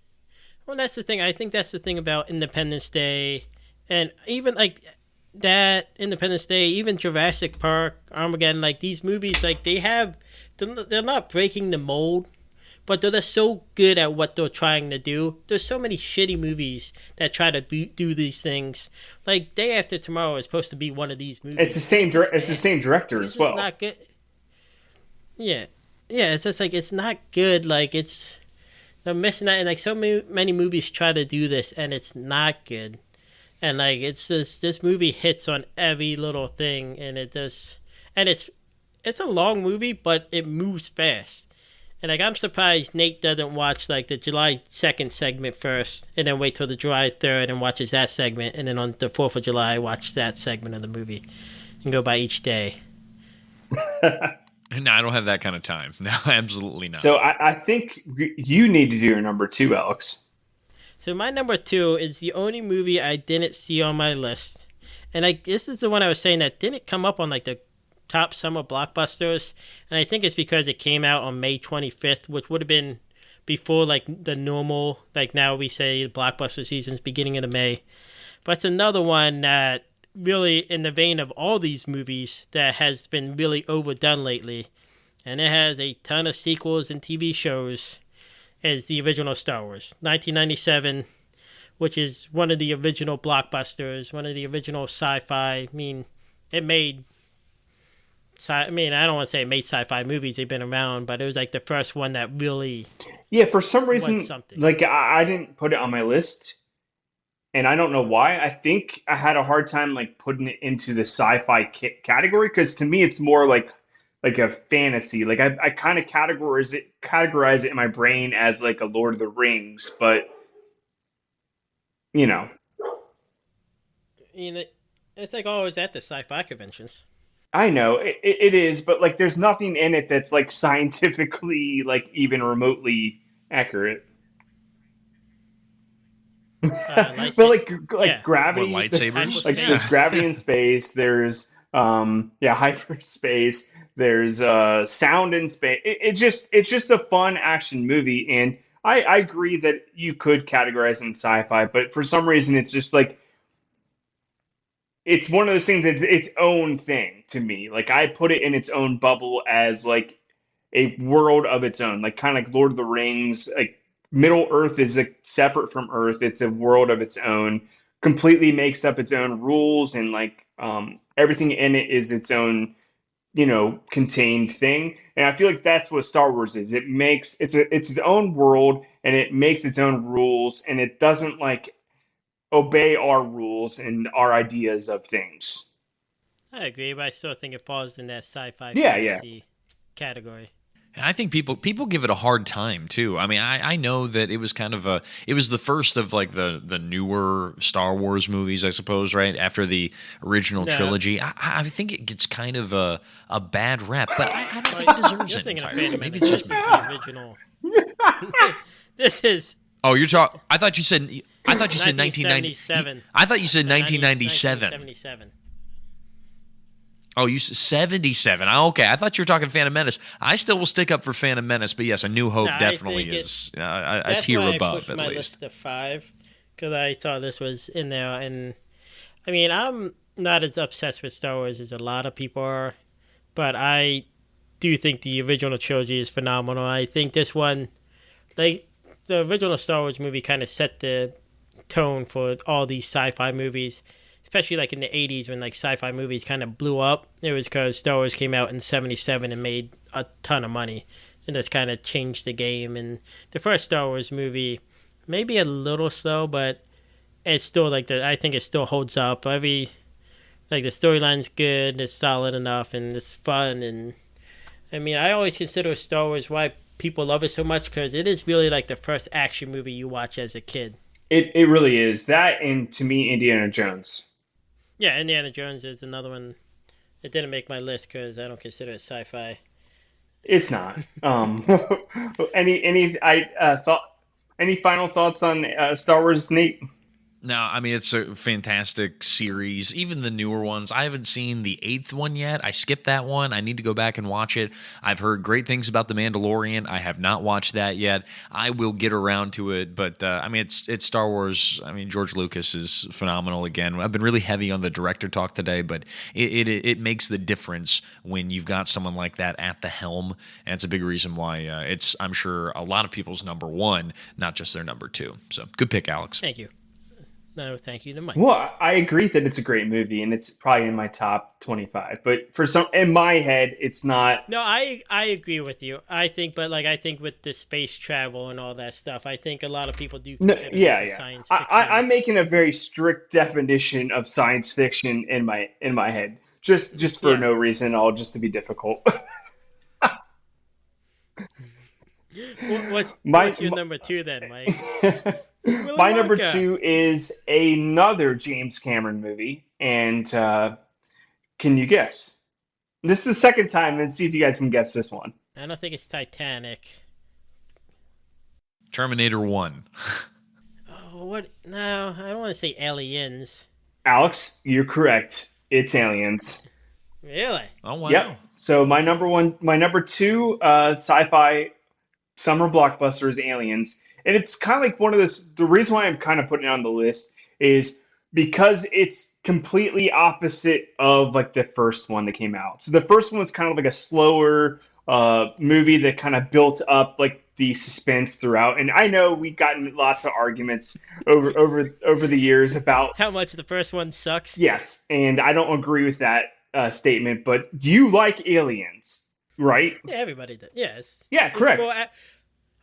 Well, that's the thing. I think that's the thing about Independence Day, and even like that Independence Day, even Jurassic Park, Armageddon. Like these movies, like they're not breaking the mold, but they're just so good at what they're trying to do. There's so many shitty movies that try to do these things. Like Day After Tomorrow is supposed to be one of these movies. It's the same director as well. It's not good. Yeah, yeah. It's just like it's not good. Like they're missing out, and like so many movies try to do this, and it's not good. And like it's just this movie hits on every little thing, and it's a long movie, but it moves fast. And like I'm surprised Nate doesn't watch like the July 2nd segment first, and then wait till the July 3rd and watches that segment, and then on the 4th of July watch that segment of the movie, and go by each day. No, I don't have that kind of time. No, absolutely not. So I think you need to do your number two, Alex. So my number two is the only movie I didn't see on my list, and like this is the one I was saying that didn't come up on like the top summer blockbusters, and I think it's because it came out on May 25th, which would have been before like the normal, like now we say blockbuster season's beginning of May. But it's another one that really in the vein of all these movies that has been really overdone lately, and it has a ton of sequels and TV shows, is the original Star Wars 1997, which is one of the original blockbusters, one of the original sci-fi. I mean, it made I don't want to say it made sci-fi movies, they've been around, but it was like the first one that really, yeah, for some reason, was something. like I didn't put it on my list, and I don't know why. I think I had a hard time like putting it into the sci-fi category because to me it's more like a fantasy. Like I kind of categorize it in my brain as like a Lord of the Rings, but you know, You know, it's like always at the sci-fi conventions. I know it is, but like there's nothing in it that's like scientifically like even remotely accurate. But Yeah. What, gravity, lightsabers? like Yeah. there's gravity in space. There's yeah, hyperspace. There's sound in space. It's just a fun action movie, and I agree that you could categorize it in sci-fi, but for some reason it's just like it's one of those things that's its own thing to me. Like I put it in its own bubble as like a world of its own, like kind of like Lord of the Rings. Like Middle Earth is like separate from Earth; it's a world of its own. Completely makes up its own rules, and like everything in it is its own, contained thing. And I feel like that's what Star Wars is. It's its own world, and it makes its own rules, and it doesn't like obey our rules and our ideas of things. I agree, but I still think it falls in that sci-fi Yeah, yeah. fantasy category. And I think people give it a hard time too. I mean, I know that it was kind of it was the first of like the newer Star Wars movies, I suppose, right after the original Yeah. trilogy. I think it gets kind of a bad rep, but I don't think it deserves You're it thinking of entirely. Phantom Maybe Menace. it's just This me. is the original. This is Oh, you're talking. I thought you said 1990. 1977. I thought you said 1997. 1977. Oh, you said 77. Okay, I thought you were talking Phantom Menace. I still will stick up for Phantom Menace, but yes, A New Hope No, I definitely think is a That's tier why I above pushed at my least. list to 5, because I thought this was in there. And I mean, I'm not as obsessed with Star Wars as a lot of people are, but I do think the original trilogy is phenomenal. I think this one, like the original Star Wars movie, kind of set the tone for all these sci-fi movies, especially like in the 80s when like sci-fi movies kind of blew up. It was because Star Wars came out in 77 and made a ton of money, and that's kind of changed the game. And the first Star Wars movie, maybe a little slow, but it's still like I think it still holds up. Like the storyline's good, it's solid enough, and it's fun. And I mean, I always consider Star Wars why people love it so much, because it is really like the first action movie you watch as a kid. It really is that, and to me, Indiana Jones. Yeah, Indiana Jones is another one. It didn't make my list because I don't consider it sci-fi. It's not. Any final thoughts on Star Wars, Nate? No, I mean, it's a fantastic series. Even the newer ones. I haven't seen the eighth one yet. I skipped that one. I need to go back and watch it. I've heard great things about The Mandalorian. I have not watched that yet. I will get around to it. But, I mean, it's Star Wars. I mean, George Lucas is phenomenal again. I've been really heavy on the director talk today, but it makes the difference when you've got someone like that at the helm. And it's a big reason why it's, I'm sure, a lot of people's number one, not just their number two. So good pick, Alex. Thank you. No, thank you to Mike. Well, I agree that it's a great movie, and it's probably in my top 25. But for some, in my head, it's not. No, I agree with you. I think, but like I think with the space travel and all that stuff, I think a lot of people do No, consider yeah, this a yeah. science fiction. I'm making a very strict definition of science fiction in my head, just for Yeah. no reason, all just to be difficult. My What's your number two then, Mike? Willy my number Wonka. two is another James Cameron movie, and can you guess? This is the second time, and see if you guys can guess this one. I don't think it's Titanic. Terminator 1. Oh, what? No, I don't want to say Aliens. Alex, you're correct. It's Aliens. Really? Oh, wow. Yep. So my number two, sci-fi summer blockbuster is Aliens, and it's kind of like one of those. The reason why I'm kind of putting it on the list is because it's completely opposite of like the first one that came out. So the first one was kind of like a slower movie that kind of built up like the suspense throughout. And I know we've gotten lots of arguments over the years about How much the first one sucks? yes, and I don't agree with that statement. But you like Aliens, right? Yeah, everybody does. Yeah, Yeah, it's correct. more,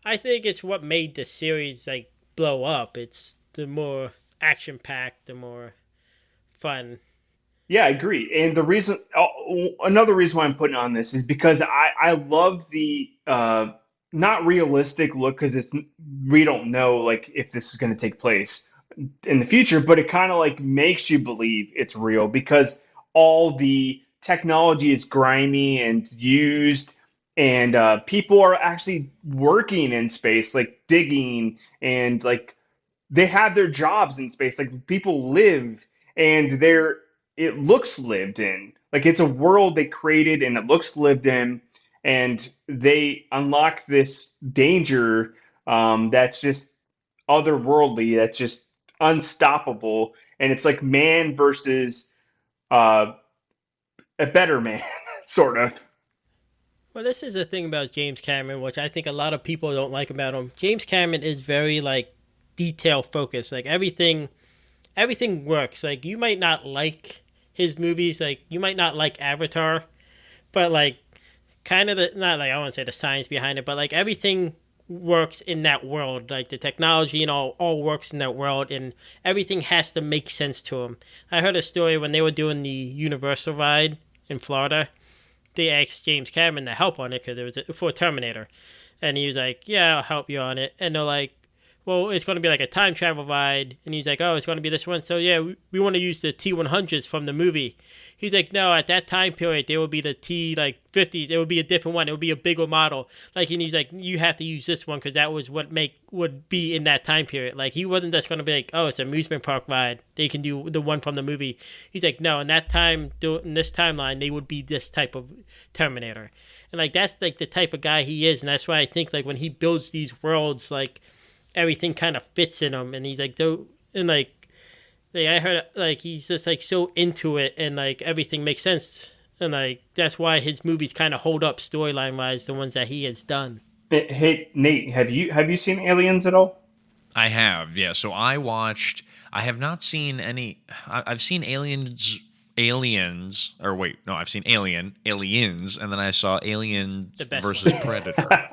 I think it's what made the series like blow up. It's the more action packed, the more fun. Yeah, I agree. And the reason, another reason why I'm putting on this is because I love the not realistic look because it's we don't know like if this is going to take place in the future, but it kind of like makes you believe it's real because all the technology is grimy and used, and people are actually working in space, like digging and like they have their jobs in space. Like people live and it looks lived in. Like it's a world they created and it looks lived in, and they unlock this danger that's just otherworldly, that's just unstoppable, and it's like man versus uh, a better man, sort of. Well, this is the thing about James Cameron, which I think a lot of people don't like about him. James Cameron is very like detail focused. Like everything works. Like you might not like his movies, like you might not like Avatar, but like kind of the not like I want to say the science behind it, but like everything works in that world. Like the technology and all works in that world, and everything has to make sense to him. I heard a story when they were doing the Universal ride in Florida. They asked James Cameron to help on it because it was for Terminator, and he was like, "Yeah, I'll help you on it." And they're like, well, it's going to be like a time travel ride. And he's like, oh, it's going to be this one. So, yeah, we want to use the T-100s from the movie. He's like, no, at that time period, there will be the T-50s. It would be a different one. It would be a bigger model. Like, and he's like, you have to use this one because that was what would be in that time period. Like, he wasn't just going to be like, oh, it's an amusement park ride. They can do the one from the movie. He's like, no, in that time, in this timeline, they would be this type of Terminator. And, like, that's, like, the type of guy he is. And that's why I think, like, when he builds these worlds, like, everything kind of fits in him, and he's like, and like I heard like he's just like so into it, and like everything makes sense, and like that's why his movies kind of hold up storyline wise, the ones that he has done. Hey Nate, have you seen Aliens at all? I have, yeah. So I have not seen any. I've seen Aliens, or wait, no, I've seen Aliens, and then I saw Alien The best versus one. Predator,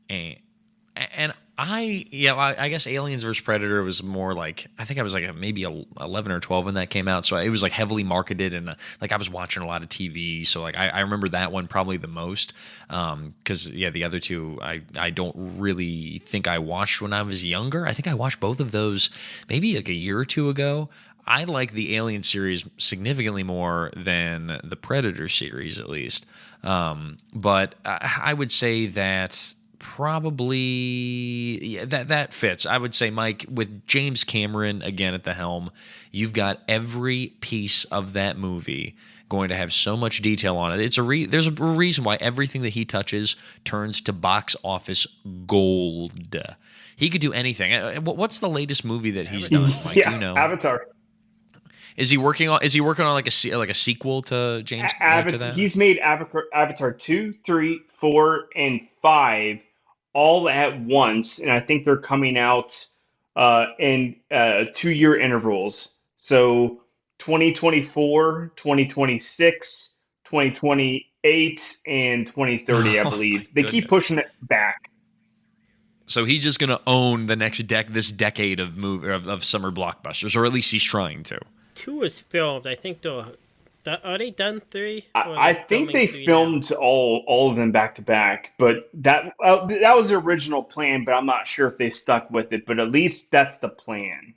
and I guess Aliens vs Predator was more like, I think I was like maybe 11 or 12 when that came out, so it was like heavily marketed, and like I was watching a lot of TV, so like I remember that one probably the most, because yeah, the other two I don't really think I watched when I was younger. I think I watched both of those maybe like a year or two ago. I like the Alien series significantly more than the Predator series, at least. But I would say that probably that fits. I would say, Mike, with James Cameron again at the helm, you've got every piece of that movie going to have so much detail on it. There's a reason why everything that he touches turns to box office gold. He could do anything. What's the latest movie that he's done, Mike? Do you know? Avatar. Is he working on like a sequel to James to that? He's made Avatar 2, 3, 4, and 5 all at once, and I think they're coming out in 2-year intervals. So 2024, 2026, 2028, and 2030, I believe. They keep pushing it back. So he's just going to own the next this decade of summer blockbusters, or at least he's trying to. 2 is filmed. I think are they done 3? I think they filmed all of them back to back, but that was the original plan. But I'm not sure if they stuck with it. But at least that's the plan.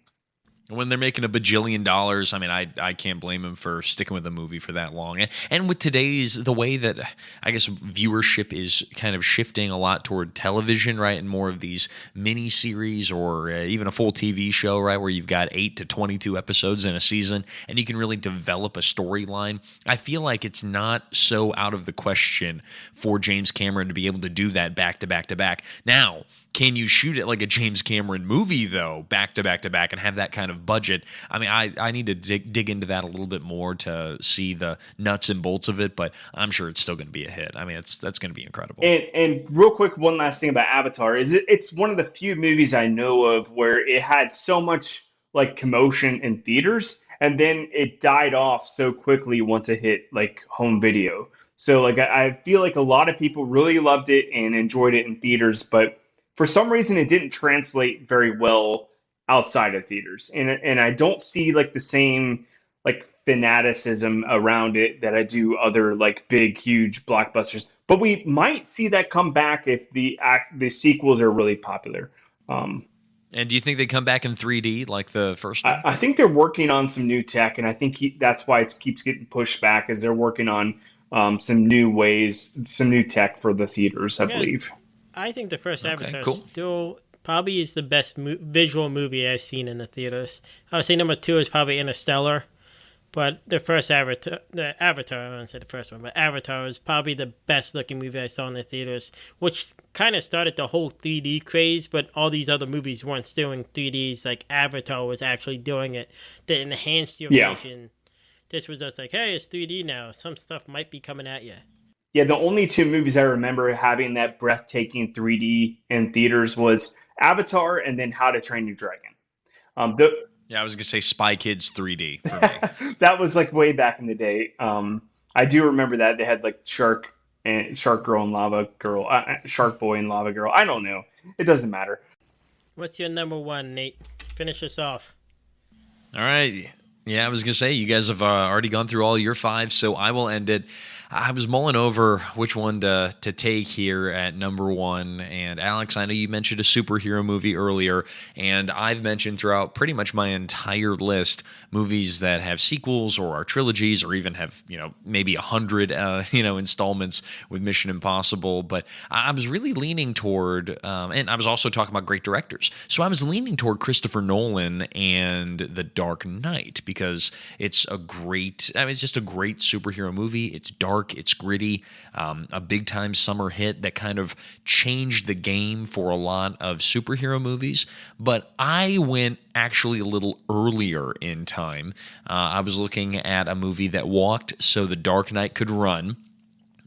When they're making $1 bajillion, I mean, I can't blame him for sticking with the movie for that long. And with the way that I guess viewership is kind of shifting a lot toward television, right, and more of these mini series or even a full TV show, right, where you've got 8 to 22 episodes in a season, and you can really develop a storyline. I feel like it's not so out of the question for James Cameron to be able to do that back to back to back. Now, can you shoot it like a James Cameron movie, though, back to back to back, and have that kind of budget? I mean, I need to dig into that a little bit more to see the nuts and bolts of it, but I'm sure it's still going to be a hit. I mean, that's going to be incredible. And real quick, one last thing about Avatar is it's one of the few movies I know of where it had so much like commotion in theaters, and then it died off so quickly once it hit like home video. So like I feel like a lot of people really loved it and enjoyed it in theaters, but for some reason, it didn't translate very well outside of theaters, and I don't see like the same like fanaticism around it that I do other like big, huge blockbusters. But we might see that come back if the sequels are really popular. And do you think they come back in 3D like the first one? I think they're working on some new tech, and I think that's why it keeps getting pushed back, is they're working on some new ways, some new tech for the theaters, I believe. I think the first Avatar still probably is the best visual movie I've seen in the theaters. I would say number 2 is probably Interstellar, but the first Avatar, I wouldn't say the first one, but Avatar is probably the best looking movie I saw in the theaters, which kind of started the whole 3D craze, but all these other movies weren't doing 3Ds. Like Avatar was actually doing it that enhanced your vision. This was just like, hey, it's 3D now. Some stuff might be coming at you. Yeah, the only 2 movies I remember having that breathtaking 3D in theaters was Avatar and then How to Train Your Dragon. I was going to say Spy Kids 3D for me. That was like way back in the day. I do remember that. They had like Shark Girl and Lava Girl, Shark Boy and Lava Girl. I don't know. It doesn't matter. What's your number 1, Nate? Finish us off. All right. Yeah, I was going to say, you guys have already gone through all your 5, so I will end it. I was mulling over which one to take here at number 1. And Alex, I know you mentioned a superhero movie earlier, and I've mentioned throughout pretty much my entire list movies that have sequels or are trilogies or even have, maybe 100, installments with Mission Impossible. But I was really leaning toward, and I was also talking about great directors. So I was leaning toward Christopher Nolan and The Dark Knight because it's just a great superhero movie. It's dark. It's gritty, a big-time summer hit that kind of changed the game for a lot of superhero movies. But I went actually a little earlier in time. I was looking at a movie that walked so The Dark Knight could run.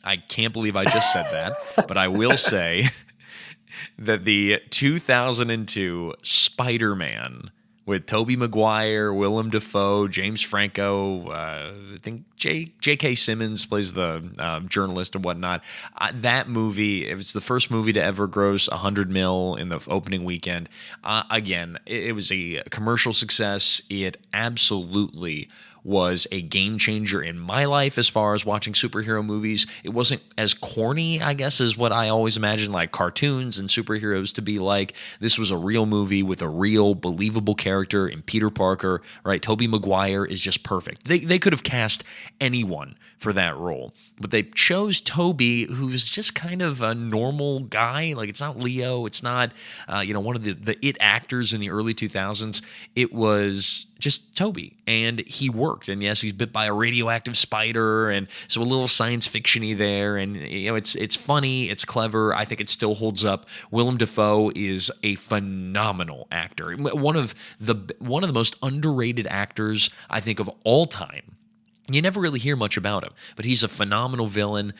I can't believe I just said that, but I will say that the 2002 Spider-Man with Tobey Maguire, Willem Dafoe, James Franco, I think J.K. Simmons plays the journalist and whatnot. That movie, it was the first movie to ever gross $100 million in the opening weekend. Again, it was a commercial success. It absolutely was a game changer in my life as far as watching superhero movies. It wasn't as corny, I guess, as what I always imagined like cartoons and superheroes to be like. This was a real movie with a real believable character in Peter Parker, right? Tobey Maguire is just perfect. They could have cast anyone for that role, but they chose Toby, who's just kind of a normal guy. Like, it's not Leo, it's not one of the it actors in the early 2000s. It was just Toby, and he worked. And yes, he's bit by a radioactive spider, and so a little science fiction-y there. And it's funny, it's clever. I think it still holds up. Willem Dafoe is a phenomenal actor, one of the most underrated actors I think of all time. You never really hear much about him, but he's a phenomenal villain.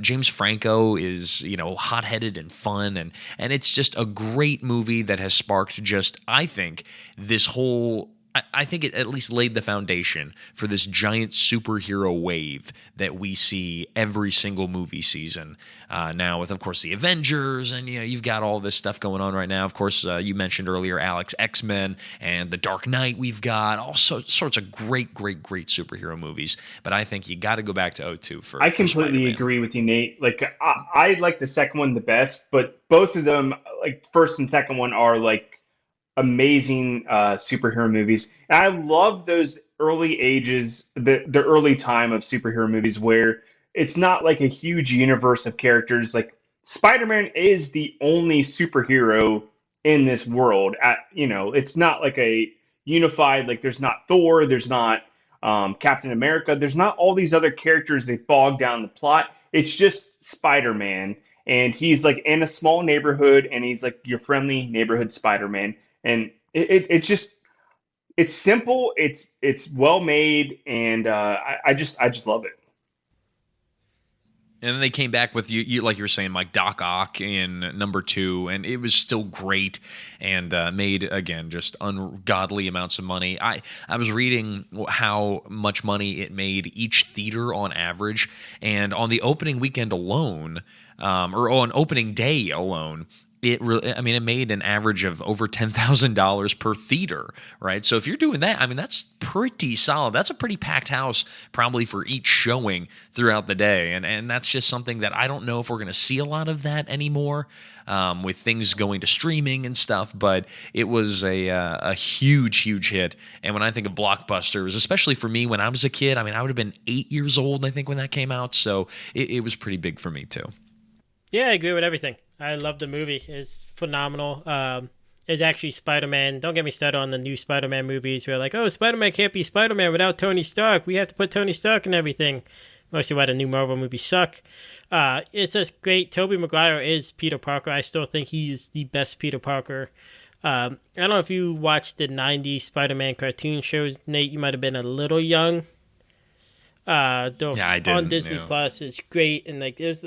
James Franco is, hot-headed and fun, and it's just a great movie that has sparked just, I think, this whole... I think it at least laid the foundation for this giant superhero wave that we see every single movie season now with, of course, the Avengers, and you've got all this stuff going on right now. Of course, you mentioned earlier, Alex, X-Men and The Dark Knight. We've got all sorts of great superhero movies, but I think you got to go back to '02 for I completely Spider-Man. agree with you, Nate. Like, I like the second one the best, but both of them, like first and second one, are like amazing superhero movies. And I love those early ages, the early time of superhero movies where it's not like a huge universe of characters. Like, Spider-Man is the only superhero in this world. It's not like a unified, like there's not Thor, there's not Captain America, there's not all these other characters they fog down the plot. It's just Spider-Man, and he's like in a small neighborhood, and he's like your friendly neighborhood Spider-Man. And it's just, it's simple, it's well made, and I just love it. And then they came back with you like you were saying, like Doc Ock in number 2, and it was still great and made, again, just ungodly amounts of money. I was reading how much money it made each theater on average, and on the opening weekend alone, or on opening day alone, it made an average of over $10,000 per theater, right? So if you're doing that, that's pretty solid. That's a pretty packed house probably for each showing throughout the day. And that's just something that I don't know if we're going to see a lot of that anymore with things going to streaming and stuff. But it was a huge hit. And when I think of Blockbusters, especially for me when I was a kid, I would have been 8 years old, I think, when that came out. So it was pretty big for me too. Yeah, I agree with everything. I love the movie. It's phenomenal. It's actually Spider-Man. Don't get me started on the new Spider-Man movies where like, oh, Spider-Man can't be Spider-Man without Tony Stark. We have to put Tony Stark in everything. Mostly why the new Marvel movies suck. It's just great. Tobey Maguire is Peter Parker. I still think he's the best Peter Parker. I don't know if you watched the 90s Spider-Man cartoon shows, Nate. You might have been a little young. I didn't. On Disney Plus, it's great. And like, there's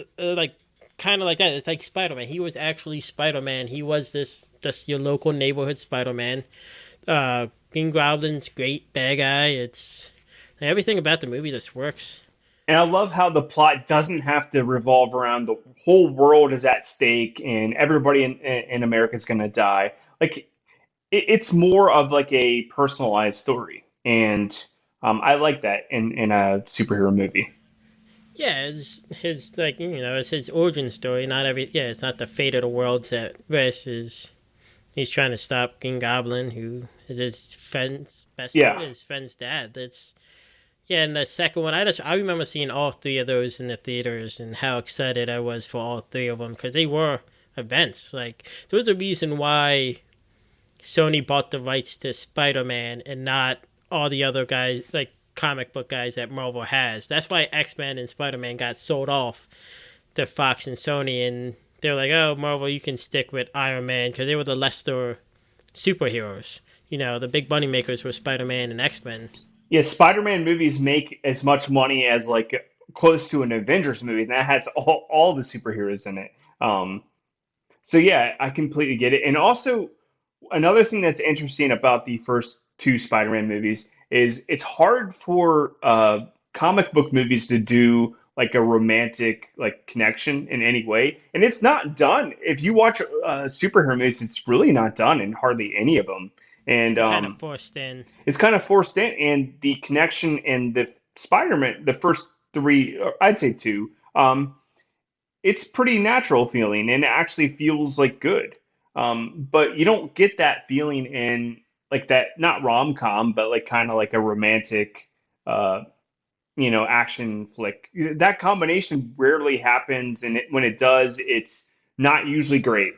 kind of like that. It's like Spider-Man. He was actually Spider-Man. He was just your local neighborhood Spider-Man. Green Goblin's great, bad guy. It's everything about the movie just works. And I love how the plot doesn't have to revolve around the whole world is at stake and everybody in America is going to die. Like, it's more of like a personalized story, and I like that in a superhero movie. Yeah, it's his origin story. It's not the fate of the world's at risk. He's trying to stop Green Goblin, who is his friend's his friend's dad. And the second one, I remember seeing all three of those in the theaters and how excited I was for all three of them because they were events. Like, there was a reason why Sony bought the rights to Spider-Man and not all the other guys, like comic book guys that Marvel has. That's why X-Men and Spider-Man got sold off to Fox and Sony, and they're like, oh, Marvel, you can stick with Iron Man, because they were the lesser superheroes. The big money makers were Spider-Man and X-Men. Yeah, Spider-Man movies make as much money as like close to an Avengers movie, and that has all the superheroes in it. So yeah, I completely get it. And also, another thing that's interesting about the first two Spider-Man movies is it's hard for comic book movies to do like a romantic like connection in any way, and it's not done. If you watch superhero movies, it's really not done in hardly any of them. and Kind of forced in. it's kind of forced in, and the connection in the Spider-Man, the first three, or I'd say two, it's pretty natural feeling, and it actually feels like good. But you don't get that feeling in like that, not rom-com, but like kind of like a romantic, uh, action flick. That combination rarely happens, and when it does, it's not usually great.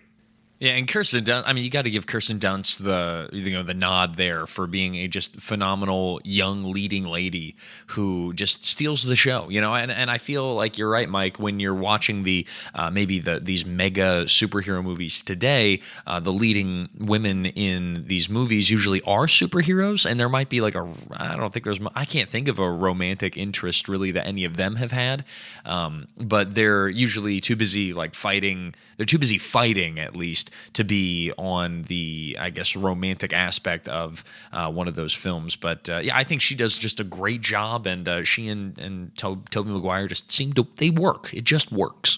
Yeah, and Kirsten Dunst. I mean, you got to give Kirsten Dunst the nod there for being a just phenomenal young leading lady who just steals the show. And I feel like you're right, Mike. When you're watching these mega superhero movies today, the leading women in these movies usually are superheroes, and there might be like I can't think of a romantic interest really that any of them have had, but they're usually too busy like fighting. They're too busy fighting, at least, to be on the, I guess, romantic aspect of one of those films. But yeah, I think she does just a great job, and she and Tobey Maguire just they work. It just works.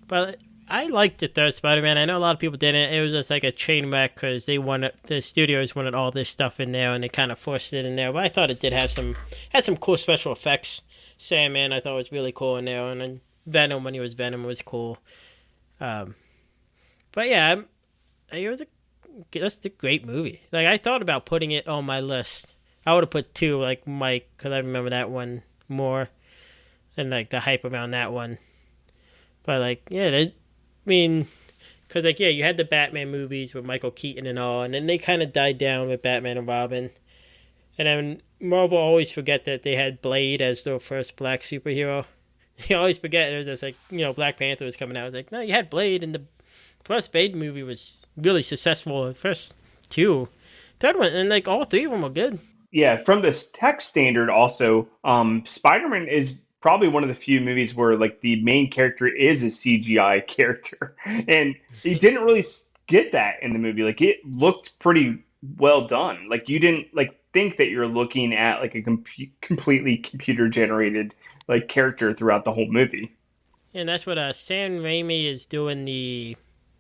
But I liked the third Spider-Man. I know a lot of people didn't. It was just like a train wreck because the studios wanted all this stuff in there, and they kind of forced it in there. But I thought it did had some cool special effects. Sandman, I thought was really cool in there, and then Venom, when he was Venom, was cool. But yeah, that's a great movie. Like, I thought about putting it on my list. I would have put two, like Mike, because I remember that one more, and like the hype around that one. But like, yeah, because like, yeah, you had the Batman movies with Michael Keaton and all, and then they kind of died down with Batman and Robin. And then Marvel always forget that they had Blade as their first black superhero. They always forget it was just like, Black Panther was coming out. I was like, no, you had Blade, and the first Blade movie was really successful. The first two. Third one, and like all three of them were good. Yeah, from this tech standard, also, Spider-Man is probably one of the few movies where like the main character is a CGI character, and he didn't really get that in the movie. Like, it looked pretty well done. Like, you didn't like think that you're looking at like a completely computer generated like character throughout the whole movie. And that's what Sam Raimi is doing the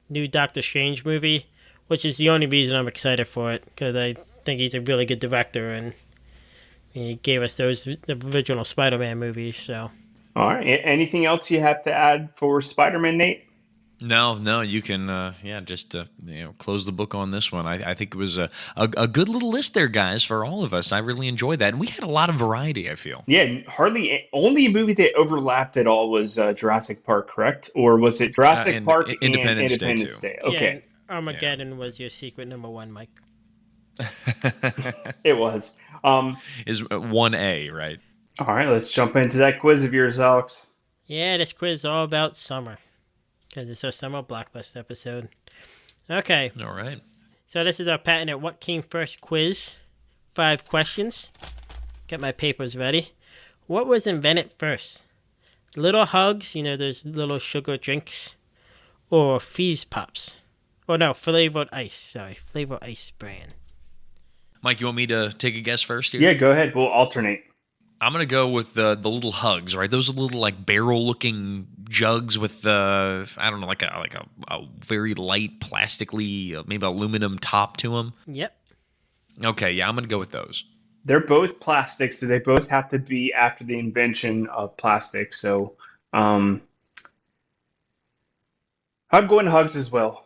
new Doctor Strange movie, which is the only reason I'm excited for it, because I think he's a really good director, and he gave us the original Spider-Man movies. So, all right. Anything else you have to add for Spider-Man, Nate? No, you can, just close the book on this one. I think it was a good little list there, guys, for all of us. I really enjoyed that, and we had a lot of variety, I feel. Yeah, only movie that overlapped at all was Jurassic Park, correct? Or was it Jurassic Park and Independence Day? Okay. Yeah, Armageddon was your secret number one, Mike. It was. Is 1A, right? All right, let's jump into that quiz of yours, Alex. Yeah, this quiz is all about summer, because it's our summer blockbuster episode. Okay. All right. So this is our patented What Came First quiz. 5 questions. Get my papers ready. What was invented first? Little Hugs, those little sugar drinks, or Fizz Pops? Oh no, Flavored Ice. Sorry, Flavored Ice brand. Mike, you want me to take a guess first here? Yeah, go ahead. We'll alternate. I'm gonna go with the Little Hugs, right? Those are little like barrel-looking jugs with I don't know, like a very light plastically, maybe aluminum top to them. Yep. Okay, yeah, I'm gonna go with those. They're both plastic, so they both have to be after the invention of plastic. So, I'm going Hugs as well.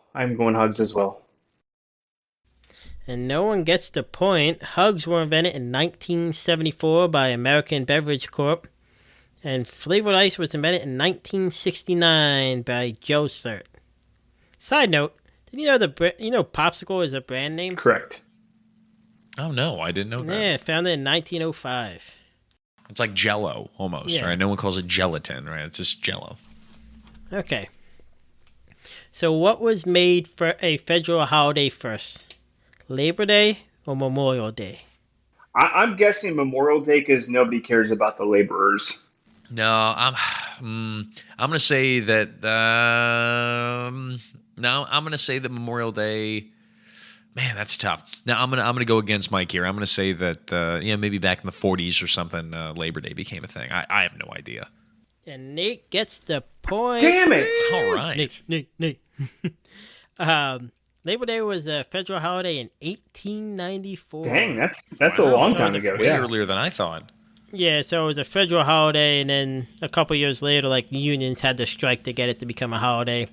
And no one gets the point. Hugs were invented in 1974 by American Beverage Corp. And Flavored Ice was invented in 1969 by Joe Cert. Side note, did you know Popsicle is a brand name? Correct. Oh no, I didn't know that. Yeah, founded in 1905. It's like Jell-O almost, right? No one calls it gelatin, right? It's just Jell-O. Okay. So what was made for a federal holiday first? Labor Day or Memorial Day? I'm guessing Memorial Day because nobody cares about the laborers. No, I'm gonna say that. No, I'm gonna say that Memorial Day. Man, that's tough. Now I'm gonna go against Mike here. I'm gonna say that maybe back in the 40s or something, Labor Day became a thing. I have no idea. And Nate gets the point. Damn it! All right, Nate. Labor Day was a federal holiday in 1894. Dang, that's a Wow. long That was time ago. Way Yeah. earlier than I thought. Yeah, so it was a federal holiday, and then a couple years later, like, the unions had to strike to get it to become a holiday.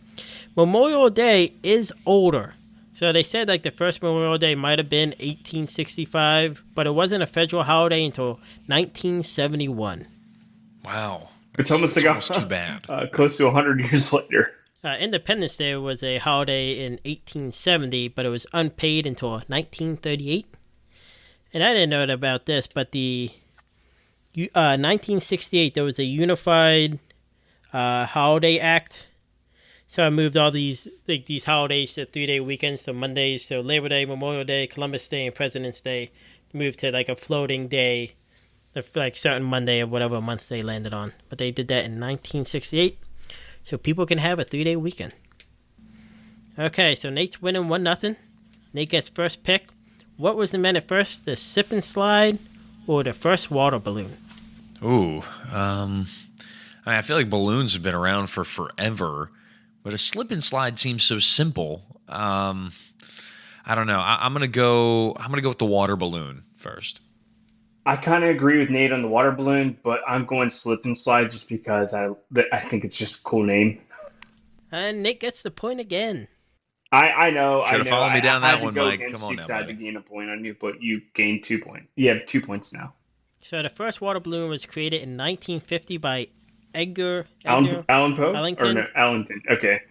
Memorial Day is older. So they said, like, the first Memorial Day might have been 1865, but it wasn't a federal holiday until 1971. Wow. It's almost like almost too bad. Close to 100 years later. Independence Day was a holiday in 1870, but it was unpaid until 1938. And I didn't know about this, but the 1968, there was a unified holiday act. So I moved all these holidays to 3-day weekends, so Mondays, so Labor Day, Memorial Day, Columbus Day, and President's Day, moved to like a floating day, like certain Monday of whatever month they landed on. But they did that in 1968, so people can have a 3-day weekend. Okay, so Nate's winning 1-0. Nate gets first pick. What was invented first, the sip and slide or the first water balloon? Ooh. I feel like balloons have been around for forever, but a slip and slide seems so simple. I don't know. I'm gonna go with the water balloon first. I kind of agree with Nate on the water balloon, but I'm going slip and slide just because I think it's just a cool name. And Nate gets the point again. I know. Should have followed me down I that had to one, go Mike. against Come on you now, 'cause I had to buddy. gain a point on you, but you gained 2 points. You have 2 points now. So the first water balloon was created in 1950 by Edgar Alan Poe? Ellington. Or no, Allington. Okay.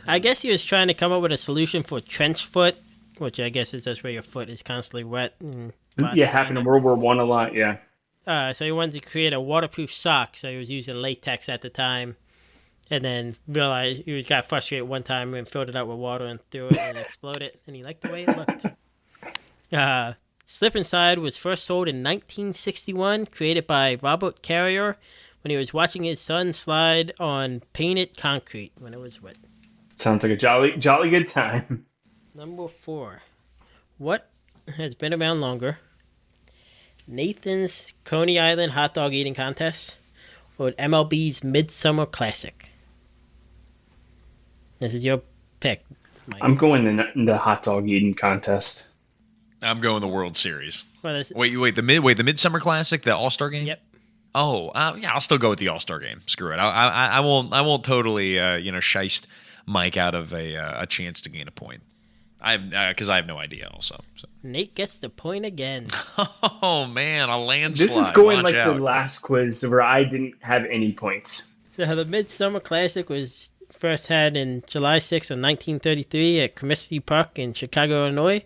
I guess he was trying to come up with a solution for trench foot, which I guess is just where your foot is constantly wet. And Yeah, happened in World War One a lot. Yeah. So he wanted to create a waterproof sock, so he was using latex at the time, and then realized he got frustrated one time and filled it up with water and threw it and exploded, and he liked the way it looked. Slip and Slide was first sold in 1961, created by Robert Carrier when he was watching his son slide on painted concrete when it was wet. Sounds like a jolly good time. Number 4. What has been around longer? Nathan's Coney Island hot dog eating contest or MLB's Midsummer Classic? This is your pick, Mike. I'm going in the hot dog eating contest. I'm going the World Series. Well, Wait, the Midsummer Classic, the All-Star game? Yep. Oh, yeah, I'll still go with the All-Star game. Screw it. I won't totally shiest Mike out of a chance to gain a point. Because I have no idea also. So. Nate gets the point again. Oh man, a landslide. This is going Watch like out. the last quiz where I didn't have any points. So the Midsummer Classic was first had in July 6th of 1933 at Comiskey Park in Chicago, Illinois.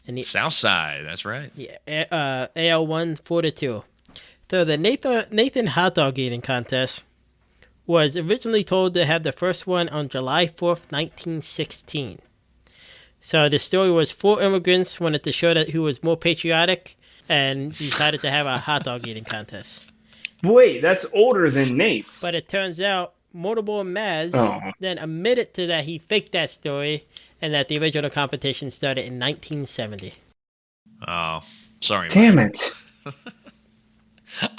And the South Side, that's right. AL won 4-2. So the Nathan hot dog eating contest was originally told to have the first one on July 4th, 1916. So the story was 4 immigrants wanted to show that who was more patriotic and decided to have a hot dog eating contest. Wait, that's older than Nate's. But it turns out Motorboy Maz Oh. then admitted to that he faked that story and that the original competition started in 1970. Oh, sorry. Damn Mike. it.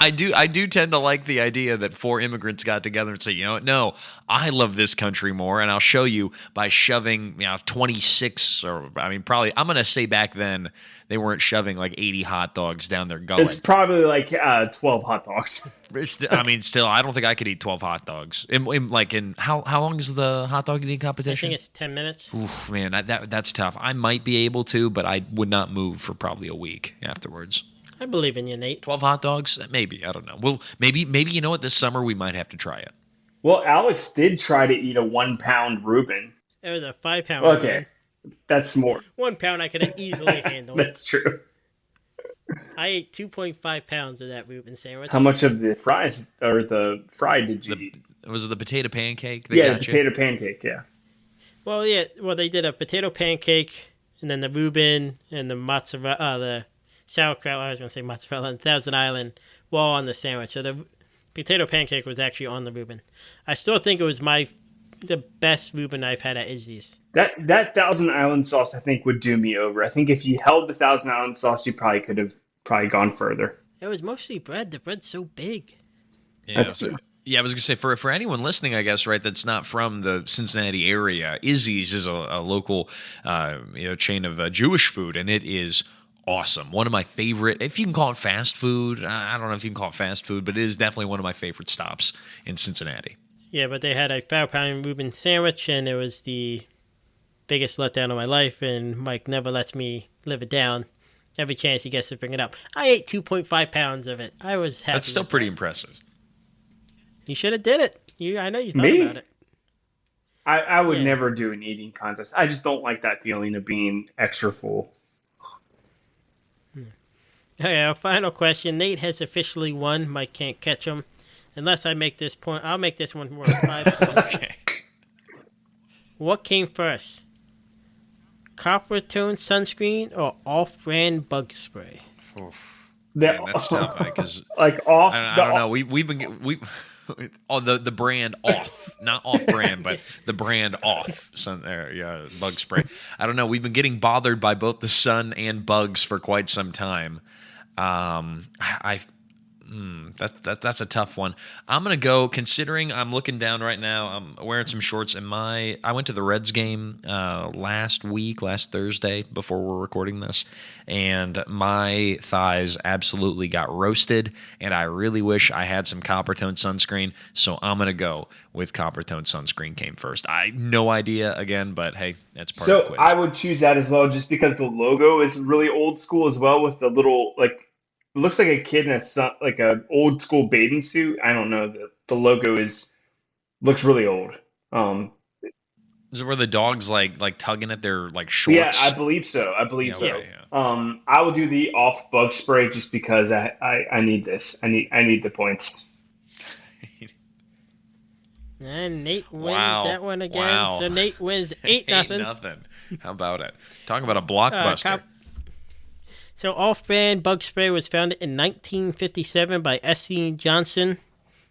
I do tend to like the idea that 4 immigrants got together and say, you know what, no, I love this country more, and I'll show you by shoving 26 or probably I'm gonna say back then they weren't shoving like 80 hot dogs down their gullet. It's probably like 12 hot dogs. Still, I don't think I could eat 12 hot dogs. In how long is the hot dog eating I competition? think it's 10 minutes. Oof, man, that's tough. I might be able to, but I would not move for probably a week afterwards. I believe in you, Nate. 12 hot dogs? Maybe. I don't know. Well, maybe you know what? This summer we might have to try it. Well, Alex did try to eat a 1-pound Reuben. It was a 5-pound. Okay, that's more. 1 pound I could have easily handled. That's true. I ate 2.5 pounds of that Reuben sandwich. How much of the fries or the fry did you eat? Was it the potato pancake? That Yeah, the got you? potato pancake, yeah. Well, yeah. Well, they did a potato pancake and then the Reuben and the mozzarella, the sauerkraut. I was going to say mozzarella and Thousand Island wall on the sandwich. So the potato pancake was actually on the Reuben. I still think it was the best Reuben I've had at Izzy's. That Thousand Island sauce, I think, would do me over. I think if you held the Thousand Island sauce, you probably could have gone further. It was mostly bread. The bread's so big. Yeah. That's true. Yeah, I was gonna say for anyone listening, I guess, right, that's not from the Cincinnati area, Izzy's is a local chain of Jewish food, and it is awesome. One of my favorite, if you can call it fast food. I don't know if you can call it fast food, but it is definitely one of my favorite stops in Cincinnati. Yeah, but they had a 5-pound Reuben sandwich, and it was the biggest letdown of my life, and Mike never lets me live it down. Every chance he gets to bring it up. I ate 2.5 pounds of it. I was happy. That's still pretty impressive. You should have did it. I know you thought Me? about it. I would Yeah. never do an eating contest. I just don't like that feeling of being extra full. Okay, our final question. Nate has officially won. Mike can't catch him. Unless I make this point, I'll make this one worth 5 points. Okay. What came first? Copper tone sunscreen or off-brand bug spray? Man, that's tough because Like off. I don't know. We've been the brand off, not off brand, but the brand off. Bug spray. I don't know. We've been getting bothered by both the sun and bugs for quite some time. That's a tough one. I'm gonna go. Considering I'm looking down right now, I'm wearing some shorts, and I went to the Reds game last Thursday, before we're recording this, and my thighs absolutely got roasted, and I really wish I had some copper tone sunscreen. So I'm gonna go with copper tone sunscreen came first. I no idea again, but hey, that's part of the So quiz. I would choose that as well, just because the logo is really old school as well, with the little like. It looks like a kid in like a old school bathing suit. I don't know. The logo looks really old. Is it where the dog's like tugging at their like shorts? Yeah, I believe so. Okay, yeah. I will do the off bug spray just because I need this. I need the points. And Nate wins Wow. that one again. Wow. So Nate wins 8-0. 8-0. How about it? Talking about a blockbuster. So off-brand bug spray was founded in 1957 by S.C. Johnson,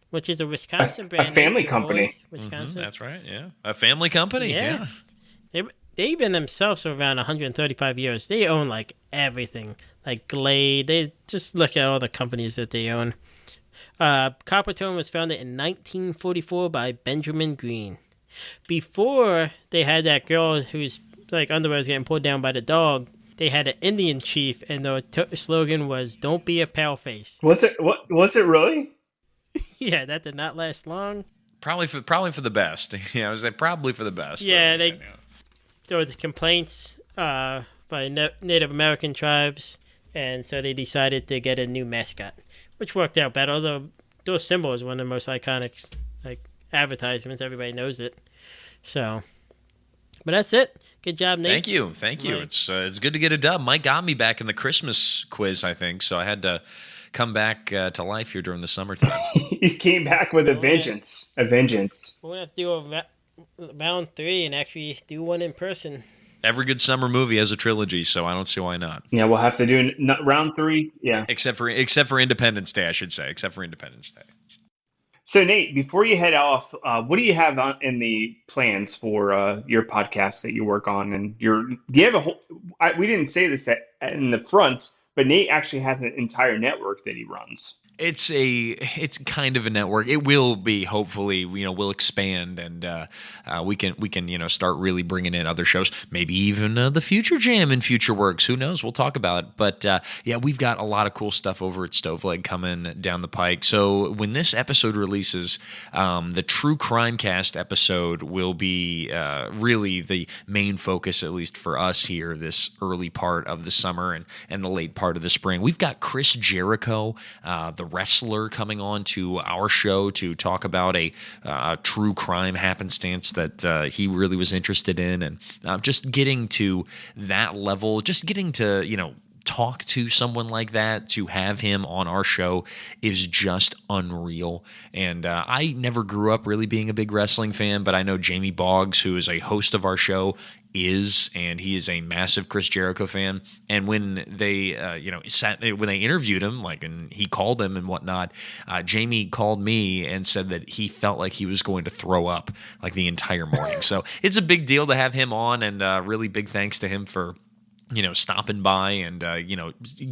which is a Wisconsin brand. A family Boy, company. Wisconsin. That's right. Yeah, a family company. Yeah. They've been themselves for around 135 years. They own like everything, like Glade. They just look at all the companies that they own. Coppertone was founded in 1944 by Benjamin Green. Before they had that girl whose like underwear was getting pulled down by the dog, they had an Indian chief, and the slogan was "Don't be a paleface." Was it really? Yeah, that did not last long. Probably for the best. Yeah, I was like probably for the best. Yeah, there were complaints by Native American tribes, and so they decided to get a new mascot, which worked out better. Although those symbol is one of the most iconic like advertisements, everybody knows it. So, but that's it. Good job, Nate. Thank you. It's good to get a dub. Mike got me back in the Christmas quiz, I think, so I had to come back to life here during the summertime. You came back with a vengeance. A vengeance. We're gonna have to do a round 3 and actually do one in person. Every good summer movie has a trilogy, so I don't see why not. Yeah, we'll have to do round 3. Yeah. Except for Independence Day, I should say. Except for Independence Day. So Nate, before you head off, what do you have in the plans for your podcast that you work on? And do you have a whole? We didn't say this in the front, but Nate actually has an entire network that he runs. It's kind of a network. It will be, hopefully, we'll expand, and we can start really bringing in other shows, maybe even the Future Jam and Future Works. Who knows? We'll talk about it. But yeah, we've got a lot of cool stuff over at Stoveleg coming down the pike. So when this episode releases, the True Crime Cast episode will be really the main focus, at least for us here, this early part of the summer and the late part of the spring. We've got Chris Jericho, the wrestler, coming on to our show to talk about a true crime happenstance that he really was interested in, and just getting to that level, just getting to talk to someone like that, to have him on our show is just unreal. And I never grew up really being a big wrestling fan, but I know Jamie Boggs, who is a host of our show, and he is a massive Chris Jericho fan. And when they when they interviewed him, and he called him and whatnot, Jamie called me and said that he felt like he was going to throw up the entire morning. So it's a big deal to have him on, and really big thanks to him for stopping by and,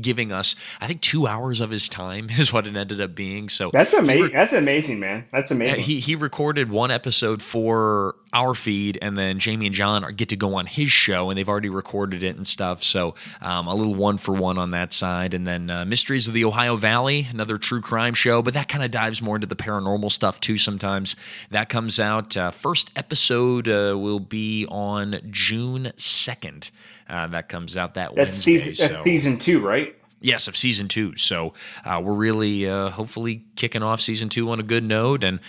giving us, I think 2 hours of his time is what it ended up being. So That's amazing. That's amazing, man. That's amazing. he recorded one episode for our feed, and then Jamie and John get to go on his show, and they've already recorded it and stuff. So a little 1-for-1 on that side. And then Mysteries of the Ohio Valley, another true crime show, but that kind of dives more into the paranormal stuff too sometimes. That comes out. First episode will be on June 2nd. That comes out that Wednesday. That's season 2, right? Yes, of season 2. So we're really hopefully kicking off season 2 on a good note. And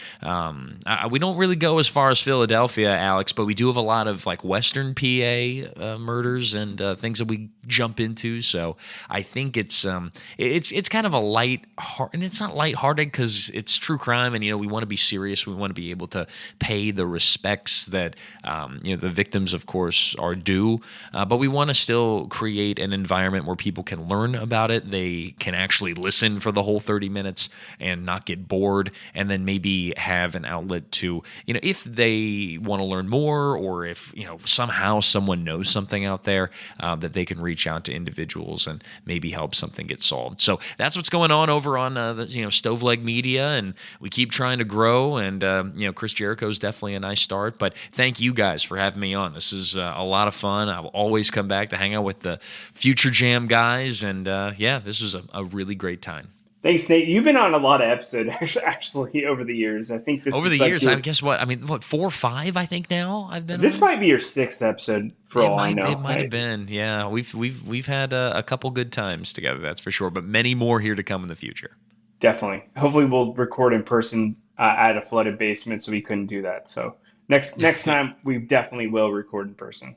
we don't really go as far as Philadelphia, Alex, but we do have a lot of like Western PA murders and things that we jump into. So I think it's kind of a light heart, and it's not lighthearted because it's true crime, and we want to be serious. We want to be able to pay the respects that the victims, of course, are due, but we want to still create an environment where people can learn about it. They can actually listen for the whole 30 minutes and not get bored, and then maybe have an outlet to, if they want to learn more, or if, somehow someone knows something out there, that they can reach out to individuals and maybe help something get solved. So that's what's going on over on Stoveleg Media, and we keep trying to grow, and Chris Jericho's definitely a nice start, but thank you guys for having me on. This is a lot of fun. I'll always come back to hang out with the Future Jam guys, and this was a really great time. Thanks, Nate. You've been on a lot of episodes actually over the years. I think I guess what? I mean, 4 or 5? I think now I've been. This might be your 6th episode for all I know. It might have been. Yeah, we've had a couple good times together. That's for sure. But many more here to come in the future. Definitely. Hopefully, we'll record in person at a flooded basement, so we couldn't do that. So next time, we definitely will record in person.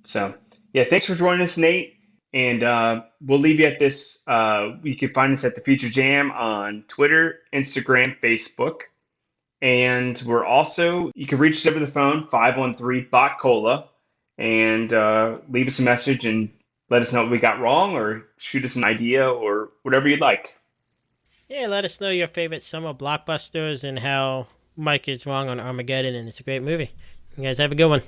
So yeah, thanks for joining us, Nate. And we'll leave you at this. You can find us at The Future Jam on Twitter, Instagram, Facebook. And we're also, you can reach us over the phone, 513-BOT-COLA, and leave us a message and let us know what we got wrong, or shoot us an idea, or whatever you'd like. Yeah, let us know your favorite summer blockbusters and how Mike is wrong on Armageddon, and it's a great movie. You guys have a good one.